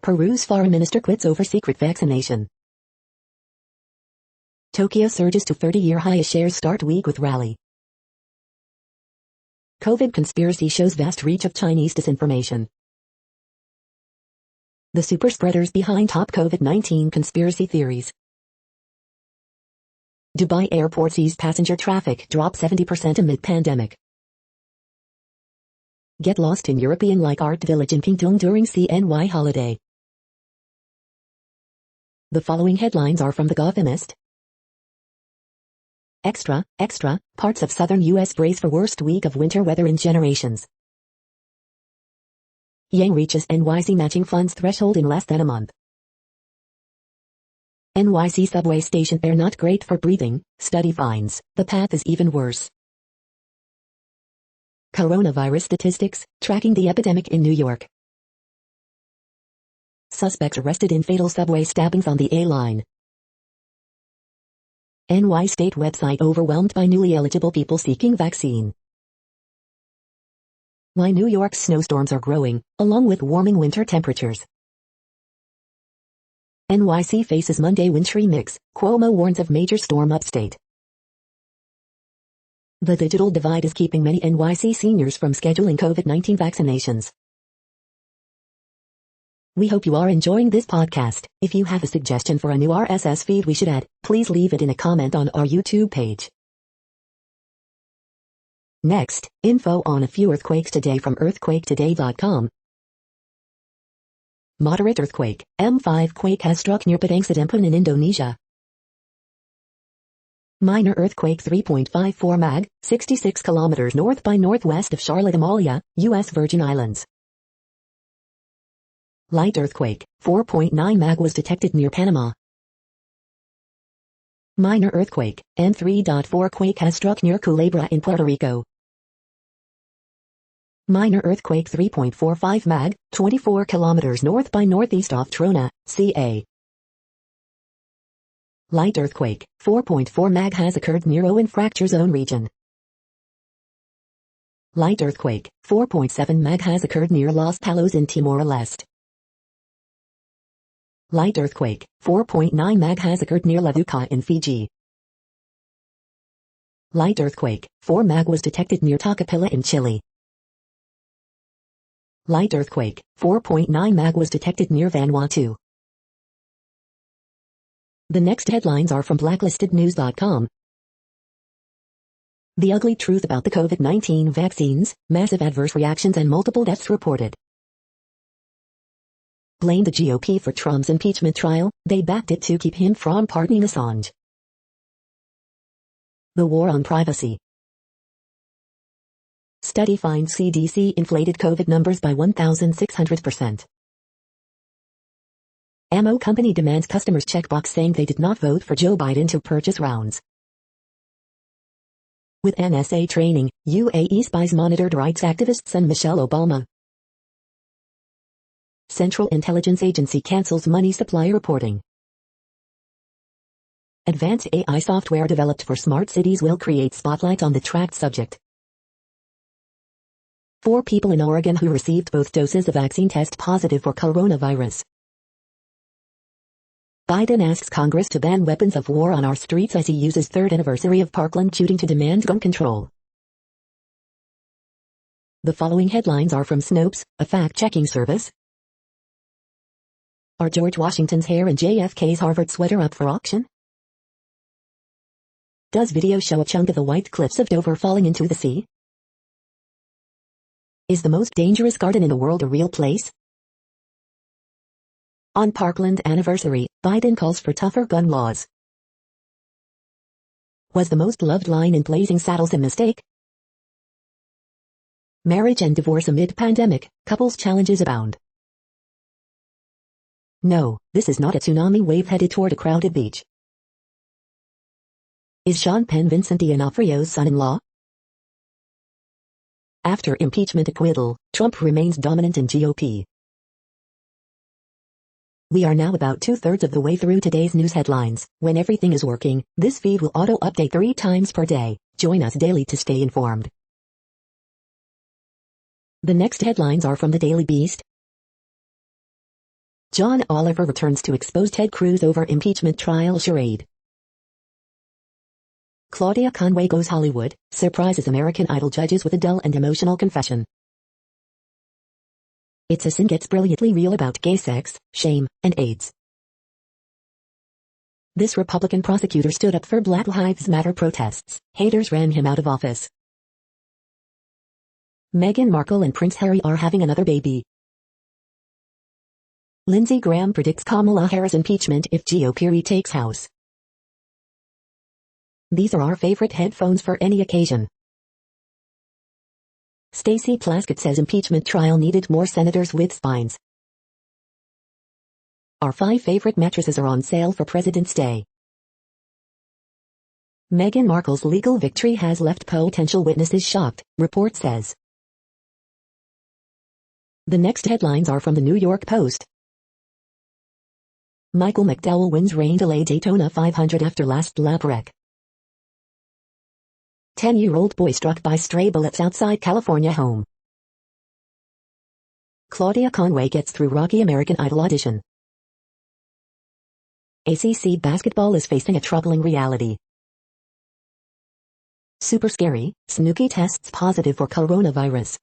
Peru's foreign minister quits over secret vaccination. Tokyo surges to 30-year high as shares start week with rally. COVID conspiracy shows vast reach of Chinese disinformation. The super spreaders behind top COVID-19 conspiracy theories. Dubai Airport sees passenger traffic drop 70% amid pandemic. Get lost in European-like art village in Pingtung during CNY holiday. The following headlines are from The Gothamist. Extra, parts of southern U.S. brace for worst week of winter weather in generations. Yang reaches NYC matching funds threshold in less than a month. NYC subway station air not great for breathing, study finds, the path is even worse. Coronavirus statistics, tracking the epidemic in New York. Suspects arrested in fatal subway stabbings on the A line. NY state website overwhelmed by newly eligible people seeking vaccine. Why New York's snowstorms are growing, along with warming winter temperatures. NYC faces Monday wintry mix, Cuomo warns of major storm upstate. The digital divide is keeping many NYC seniors from scheduling COVID-19 vaccinations. We hope you are enjoying this podcast. If you have a suggestion for a new RSS feed we should add, please leave it in a comment on our YouTube page. Next, info on a few earthquakes today from earthquaketoday.com. Moderate earthquake, M5 quake has struck near Padang Sedempan in Indonesia. Minor earthquake 3.54 mag, 66 kilometers north by northwest of Charlotte Amalia, U.S. Virgin Islands. Light earthquake, 4.9 mag was detected near Panama. Minor earthquake, M3.4 quake has struck near Culebra in Puerto Rico. Minor earthquake 3.45 mag, 24 kilometers north by northeast of Trona, CA. Light earthquake, 4.4 mag has occurred near Owen fracture zone region. Light earthquake, 4.7 mag has occurred near Los Palos in Timor-Leste. Light earthquake, 4.9 mag has occurred near Levuka in Fiji. Light earthquake, 4 mag was detected near Tocopilla in Chile. Light earthquake, 4.9 mag was detected near Vanuatu. The next headlines are from blacklistednews.com. The ugly truth about the COVID-19 vaccines, massive adverse reactions and multiple deaths reported. Blame the GOP for Trump's impeachment trial, they backed it to keep him from pardoning Assange. The war on privacy. Study finds CDC inflated COVID numbers by 1,600%. Ammo company demands customers checkbox saying they did not vote for Joe Biden to purchase rounds. With NSA training, UAE spies monitored rights activists and Michelle Obama. Central Intelligence Agency cancels money supply reporting. Advanced AI software developed for smart cities will create spotlight on the tracked subject. 4 people in Oregon who received both doses of vaccine test positive for coronavirus. Biden asks Congress to ban weapons of war on our streets as he uses 3rd anniversary of Parkland shooting to demand gun control. The following headlines are from Snopes, a fact-checking service. Are George Washington's hair and JFK's Harvard sweater up for auction? Does video show a chunk of the White Cliffs of Dover falling into the sea? Is the most dangerous garden in the world a real place? On Parkland anniversary, Biden calls for tougher gun laws. Was the most loved line in Blazing Saddles a mistake? Marriage and divorce amid pandemic, couples challenges abound. No, this is not a tsunami wave headed toward a crowded beach. Is Sean Penn Vincent D'Onofrio's son-in-law? After impeachment acquittal, Trump remains dominant in GOP. We are now about 2/3 of the way through today's news headlines. When everything is working, this feed will auto-update 3 times per day. Join us daily to stay informed. The next headlines are from the Daily Beast. John Oliver returns to expose Ted Cruz over impeachment trial charade. Claudia Conway goes Hollywood, surprises American Idol judges with a dull and emotional confession. It's a Sin gets brilliantly real about gay sex, shame, and AIDS. This Republican prosecutor stood up for Black Lives Matter protests. Haters ran him out of office. Meghan Markle and Prince Harry are having another baby. Lindsey Graham predicts Kamala Harris impeachment if GOP retakes House. These are our favorite headphones for any occasion. Stacey Plaskett says impeachment trial needed more senators with spines. Our 5 favorite mattresses are on sale for President's Day. Meghan Markle's legal victory has left potential witnesses shocked, report says. The next headlines are from the New York Post. Michael Mcdowell wins rain delay Daytona 500 after last lap wreck. 10-year-old boy struck by stray bullets outside California home. Claudia Conway gets through Rocky American Idol audition. ACC basketball is facing a troubling reality. Super scary, Snooki tests positive for coronavirus.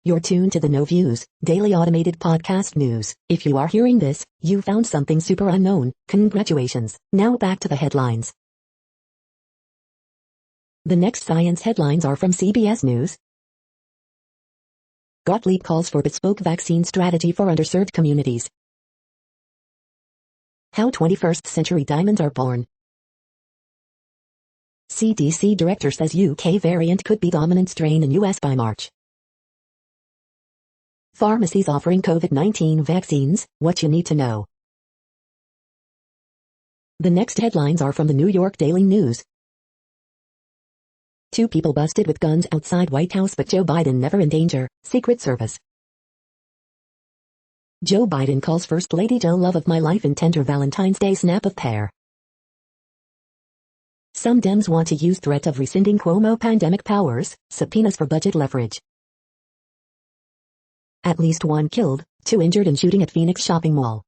You're tuned to the No Views, daily automated podcast news. If you are hearing this, you found something super unknown. Congratulations. Now back to the headlines. The next science headlines are from CBS News. Gottlieb calls for bespoke vaccine strategy for underserved communities. How 21st century diamonds are born. CDC director says UK variant could be dominant strain in US by March. Pharmacies offering COVID-19 vaccines, what you need to know. The next headlines are from the New York Daily News. 2 people busted with guns outside White House but Joe Biden never in danger, Secret Service. Joe Biden calls First Lady Joe love of my life in tender Valentine's Day snap of pear. Some Dems want to use threat of rescinding Cuomo pandemic powers, subpoenas for budget leverage. At least 1 killed, 2 injured in shooting at Phoenix shopping mall.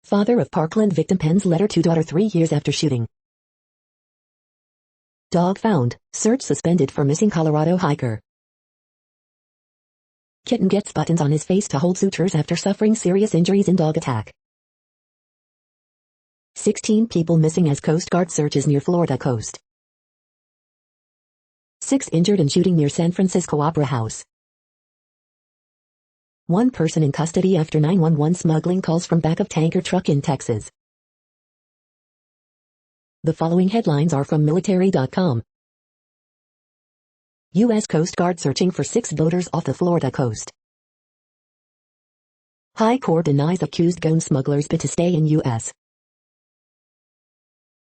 Father of Parkland victim pens letter to daughter 3 years after shooting. Dog found, search suspended for missing Colorado hiker. Kitten gets buttons on his face to hold sutures after suffering serious injuries in dog attack. 16 people missing as Coast Guard searches near Florida coast. 6 injured in shooting near San Francisco Opera House. 1 person in custody after 911 smuggling calls from back of tanker truck in Texas. The following headlines are from military.com. U.S. Coast Guard searching for 6 boaters off the Florida coast. High Court denies accused gun smugglers bid to stay in U.S.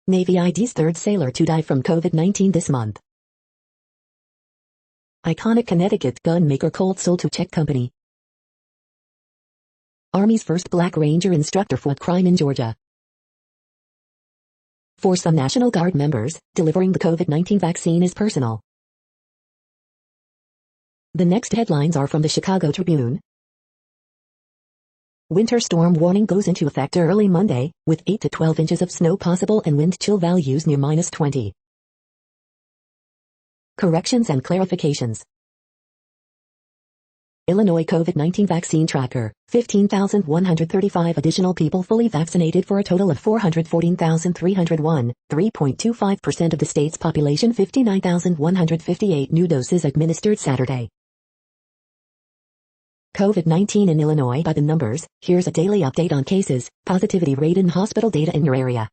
Navy IDs 3rd sailor to die from COVID-19 this month. Iconic Connecticut gun maker Colt sold to Czech company. Army's first Black Ranger instructor fought crime in Georgia. For some National Guard members, delivering the COVID-19 vaccine is personal. The next headlines are from the Chicago Tribune. Winter storm warning goes into effect early Monday, with 8 to 12 inches of snow possible and wind chill values near -20. Corrections and clarifications. Illinois COVID-19 vaccine tracker, 15,135 additional people fully vaccinated for a total of 414,301, 3.25% of the state's population. 59,158 new doses administered Saturday. COVID-19 in Illinois by the numbers. Here's a daily update on cases, positivity rate and hospital data in your area.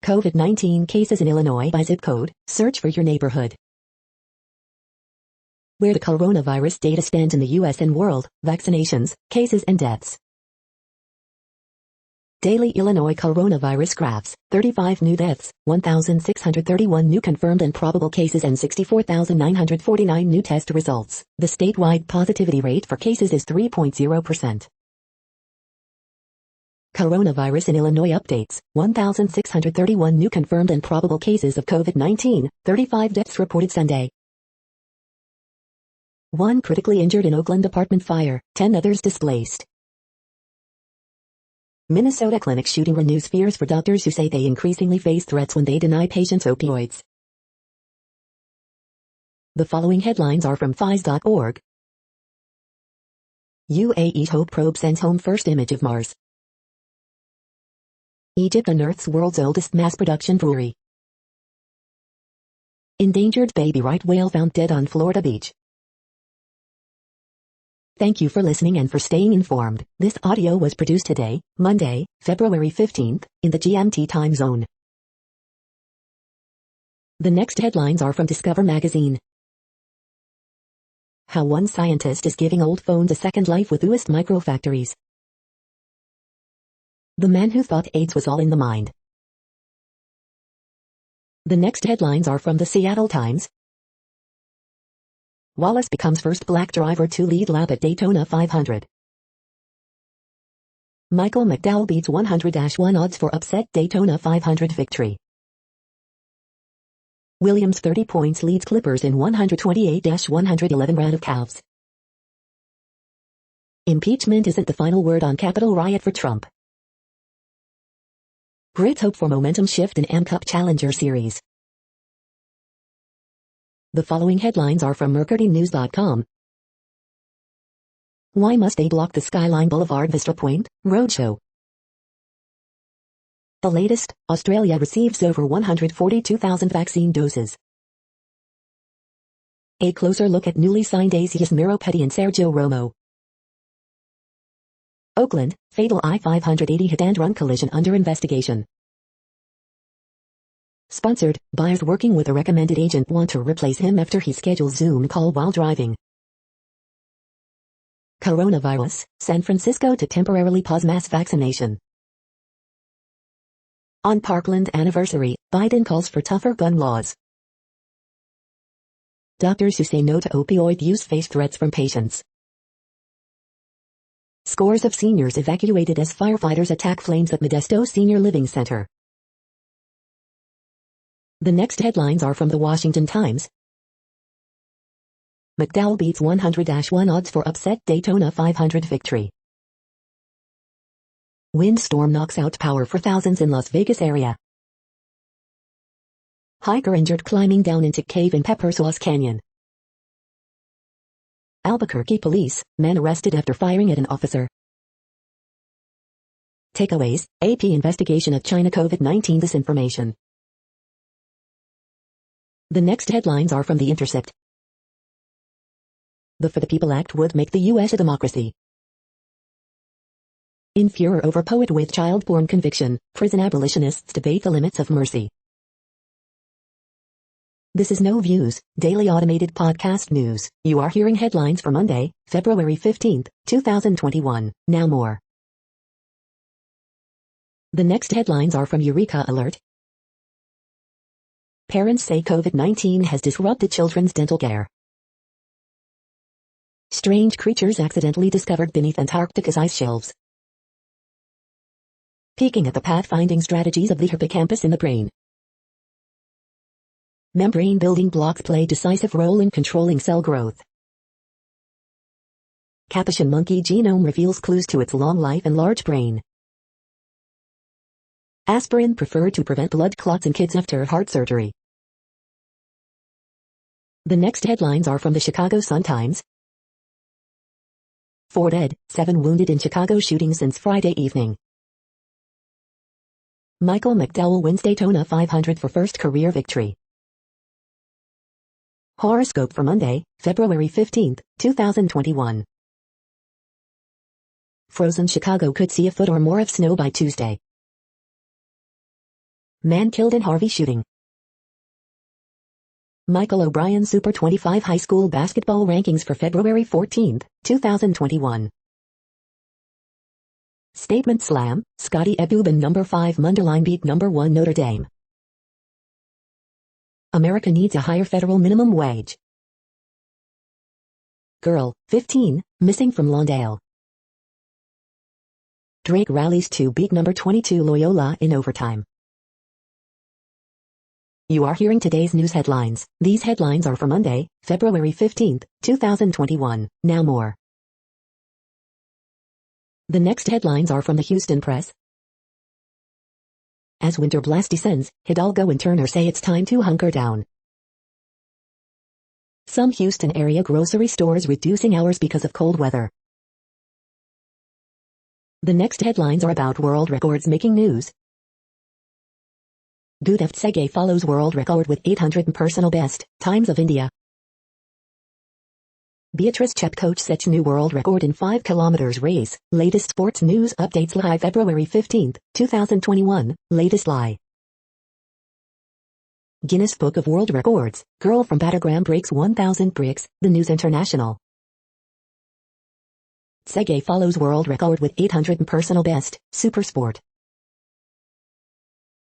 COVID-19 cases in Illinois by zip code, search for your neighborhood. Where the coronavirus data stands in the U.S. and world, vaccinations, cases and deaths. Daily Illinois coronavirus graphs, 35 new deaths, 1,631 new confirmed and probable cases and 64,949 new test results. The statewide positivity rate for cases is 3.0%. Coronavirus in Illinois updates, 1,631 new confirmed and probable cases of COVID-19, 35 deaths reported Sunday. 1 critically injured in Oakland apartment fire, 10 others displaced. Minnesota clinic shooting renews fears for doctors who say they increasingly face threats when they deny patients opioids. The following headlines are from phys.org. UAE Hope probe sends home first image of Mars. Egypt unearths world's oldest mass production brewery. Endangered baby right whale found dead on Florida beach. Thank you for listening and for staying informed. This audio was produced today, Monday, February 15th, in the GMT time zone. The next headlines are from Discover magazine. How one scientist is giving old phones a second life with newest microfactories. The man who thought AIDS was all in the mind. The next headlines are from the Seattle Times. Wallace becomes first black driver to lead lap at Daytona 500. Michael McDowell beats 100-1 odds for upset Daytona 500 victory. Williams 30 points leads Clippers in 128-111 round of calves. Impeachment isn't the final word on Capitol riot for Trump. Brits hope for momentum shift in AM Cup Challenger Series. The following headlines are from MercuryNews.com. Why must they block the Skyline Boulevard Vista Point Roadshow? The latest, Australia receives over 142,000 vaccine doses. A closer look at newly signed Asias Miro Petty and Sergio Romo. Oakland, fatal I-580 hit-and-run collision under investigation. Sponsored, buyers working with a recommended agent want to replace him after he schedules Zoom call while driving. Coronavirus, San Francisco to temporarily pause mass vaccination. On Parkland anniversary, Biden calls for tougher gun laws. Doctors who say no to opioid use face threats from patients. Scores of seniors evacuated as firefighters attack flames at Modesto Senior Living Center. The next headlines are from the Washington Times. McDowell beats 100-1 odds for upset Daytona 500 victory. Windstorm knocks out power for thousands in Las Vegas area. Hiker injured climbing down into cave in Pepperswas Canyon. Albuquerque police, man arrested after firing at an officer. Takeaways, AP investigation of China COVID-19 disinformation. The next headlines are from The Intercept. The For the People Act would make the U.S. a democracy. In furor over poet with child porn conviction, prison abolitionists debate the limits of mercy. This is No Views, daily automated podcast news. You are hearing headlines for Monday, February 15th, 2021. Now more. The next headlines are from Eureka Alert. Parents say COVID-19 has disrupted children's dental care. Strange creatures accidentally discovered beneath Antarctica's ice shelves. Peeking at the pathfinding strategies of the hippocampus in the brain. Membrane building blocks play decisive role in controlling cell growth. Capuchin monkey genome reveals clues to its long life and large brain. Aspirin preferred to prevent blood clots in kids after heart surgery. The next headlines are from the Chicago Sun-Times. 4 dead, 7 wounded in Chicago shooting since Friday evening. Michael McDowell wins Daytona 500 for first career victory. Horoscope for Monday, February 15th, 2021. Frozen Chicago could see a foot or more of snow by Tuesday. Man killed in Harvey shooting. Michael O'Brien Super 25 high school basketball rankings for February 14th, 2021. Statement slam, Scottie Ebubin number 5 Munderline beat number 1 Notre Dame. America needs a higher federal minimum wage. Girl, 15, missing from Lawndale. Drake rallies to beat number 22 Loyola in overtime. You are hearing today's news headlines. These headlines are for Monday, February 15th, 2021. Now more. The next headlines are from the Houston Press. As winter blast descends, Hidalgo and Turner say it's time to hunker down. Some Houston area grocery stores reducing hours because of cold weather. The next headlines are about world records making news. Gudev Tsege follows world record with 800 personal best times of India. Beatrice Chepcoach sets new world record in 5 kilometers race. Latest sports news updates live February 15, 2021. Latest lie. Guinness Book of World Records. Girl from Battleground breaks 1,000 bricks. The News International. Tsege follows world record with 800 personal best. Supersport.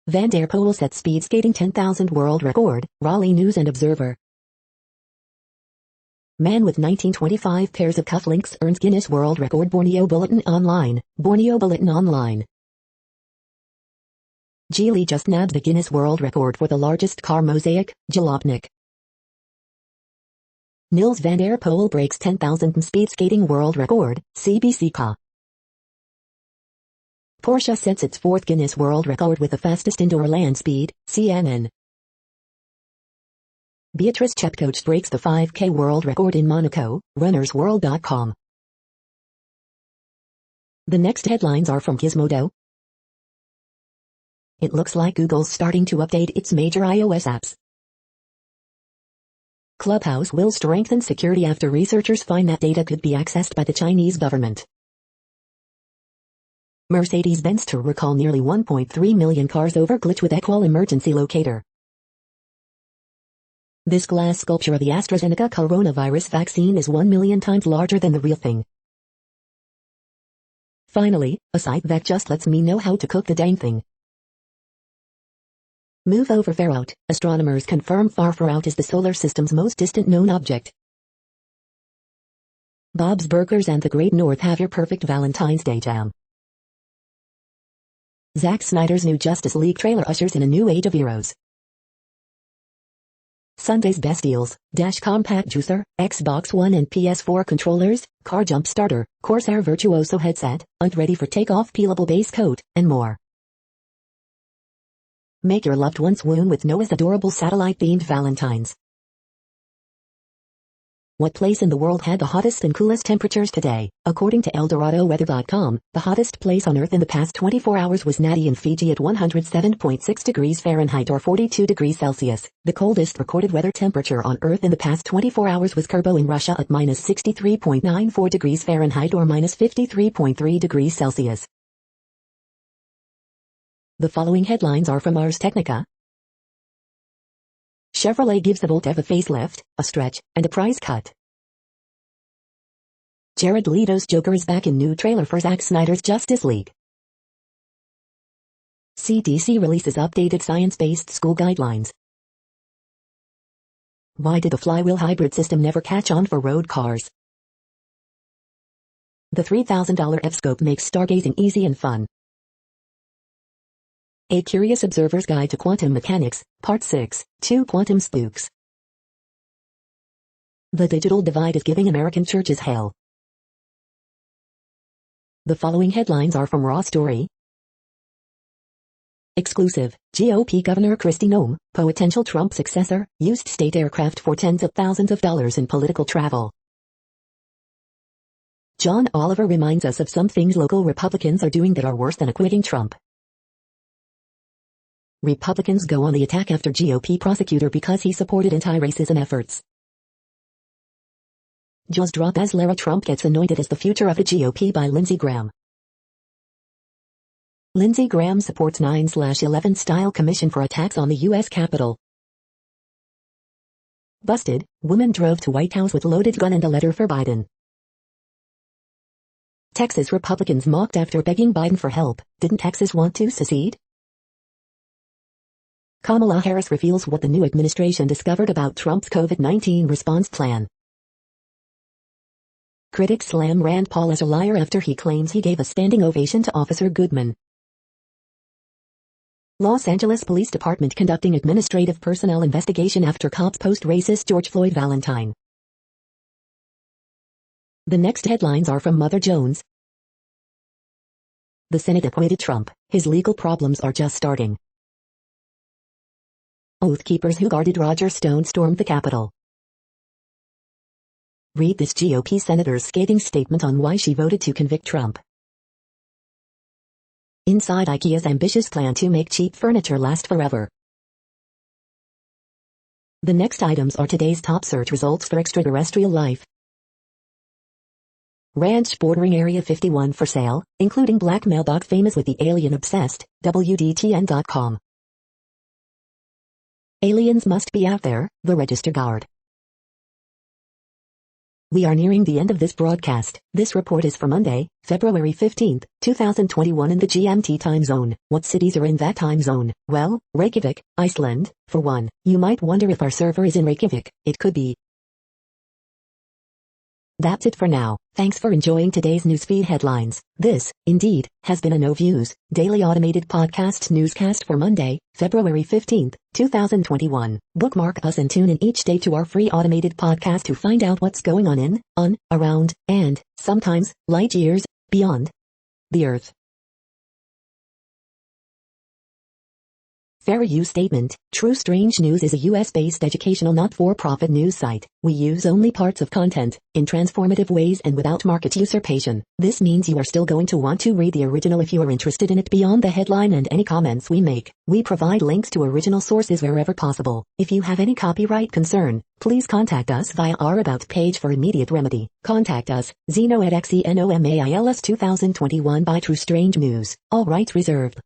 Van der Poel sets speed skating 10,000 world record. Raleigh News and Observer. Man with 1925 pairs of cufflinks earns Guinness World Record. Borneo Bulletin Online. Borneo Bulletin Online. Geely just nabbed the Guinness World Record for the largest car mosaic. Jalopnik. Niels van der Poel breaks 10,000 speed skating world record. CBC.ca. Porsche sets its 4th Guinness World Record with the fastest indoor land speed. CNN. Beatrice Chepcoach breaks the 5K world record in Monaco. RunnersWorld.com. The next headlines are from Gizmodo. It looks like Google's starting to update its major iOS apps. Clubhouse will strengthen security after researchers find that data could be accessed by the Chinese government. Mercedes-Benz to recall nearly 1.3 million cars over glitch with equal emergency locator. This glass sculpture of the AstraZeneca coronavirus vaccine is 1 million times larger than the real thing. Finally, a site that just lets me know how to cook the dang thing. Move over Far Out. Astronomers confirm Far Out is the solar system's most distant known object. Bob's Burgers and the Great North have your perfect Valentine's Day jam. Zack Snyder's new Justice League trailer ushers in a new age of heroes. Sunday's best deals: Dash Compact Juicer, Xbox One and PS4 controllers, Car Jump Starter, Corsair Virtuoso headset, Ready for Takeoff peelable base coat, and more. Make your loved ones swoon with Noah's adorable satellite-themed Valentines. What place in the world had the hottest and coolest temperatures today? According to ElDoradoWeather.com, the hottest place on Earth in the past 24 hours was Nadi in Fiji at 107.6 degrees Fahrenheit or 42 degrees Celsius. The coldest recorded weather temperature on Earth in the past 24 hours was Kurbo in Russia at minus 63.94 degrees Fahrenheit or minus 53.3 degrees Celsius. The following headlines are from Ars Technica. Chevrolet gives the Volt Ev a facelift, a stretch, and a price cut. Jared Leto's Joker is back in new trailer for Zack Snyder's Justice League. CDC releases updated science-based school guidelines. Why did the flywheel hybrid system never catch on for road cars? The $3,000 F-scope makes stargazing easy and fun. A Curious Observer's Guide to Quantum Mechanics, Part 6, 2 Quantum Spooks. The digital divide is giving American churches hell. The following headlines are from Raw Story. Exclusive: GOP Governor Kristi Noem, potential Trump successor, used state aircraft for tens of thousands of dollars in political travel. John Oliver reminds us of some things local Republicans are doing that are worse than acquitting Trump. Republicans go on the attack after GOP prosecutor because he supported anti-racism efforts. Jaws drop as Lara Trump gets anointed as the future of the GOP by Lindsey Graham. Lindsey Graham supports 9/11 style commission for attacks on the U.S. Capitol. Busted, woman drove to White House with loaded gun and a letter for Biden. Texas Republicans mocked after begging Biden for help. Didn't Texas want to secede? Kamala Harris reveals what the new administration discovered about Trump's COVID-19 response plan. Critics slam Rand Paul as a liar after he claims he gave a standing ovation to Officer Goodman. Los Angeles Police Department conducting administrative personnel investigation after cops post racist George Floyd Valentine. The next headlines are from Mother Jones. The Senate acquitted Trump. His legal problems are just starting. Oath keepers who guarded Roger Stone stormed the Capitol. Read this GOP senator's scathing statement on why she voted to convict Trump. Inside IKEA's ambitious plan to make cheap furniture last forever. The next items are today's top search results for extraterrestrial life. Ranch bordering Area 51 for sale, including black mailbox famous with the alien obsessed, WDTN.com. Aliens must be out there, the register guard. We are nearing the end of this broadcast. This report is for Monday, February 15, 2021 in the GMT time zone. What cities are in that time zone? Well, Reykjavik, Iceland, for one. You might wonder if our server is in Reykjavik. It could be. That's it for now. Thanks for enjoying today's newsfeed headlines. This, indeed, has been a No Views, daily automated podcast newscast for Monday, February 15, 2021. Bookmark us and tune in each day to our free automated podcast to find out what's going on, around, and, sometimes, light years, beyond the Earth. Fair use statement. True Strange News is a US-based educational not-for-profit news site. We use only parts of content, in transformative ways and without market usurpation. This means you are still going to want to read the original if you are interested in it beyond the headline and any comments we make. We provide links to original sources wherever possible. If you have any copyright concern, please contact us via our About page for immediate remedy. Contact us, Zeno at XENOMAILS 2021 by True Strange News. All rights reserved.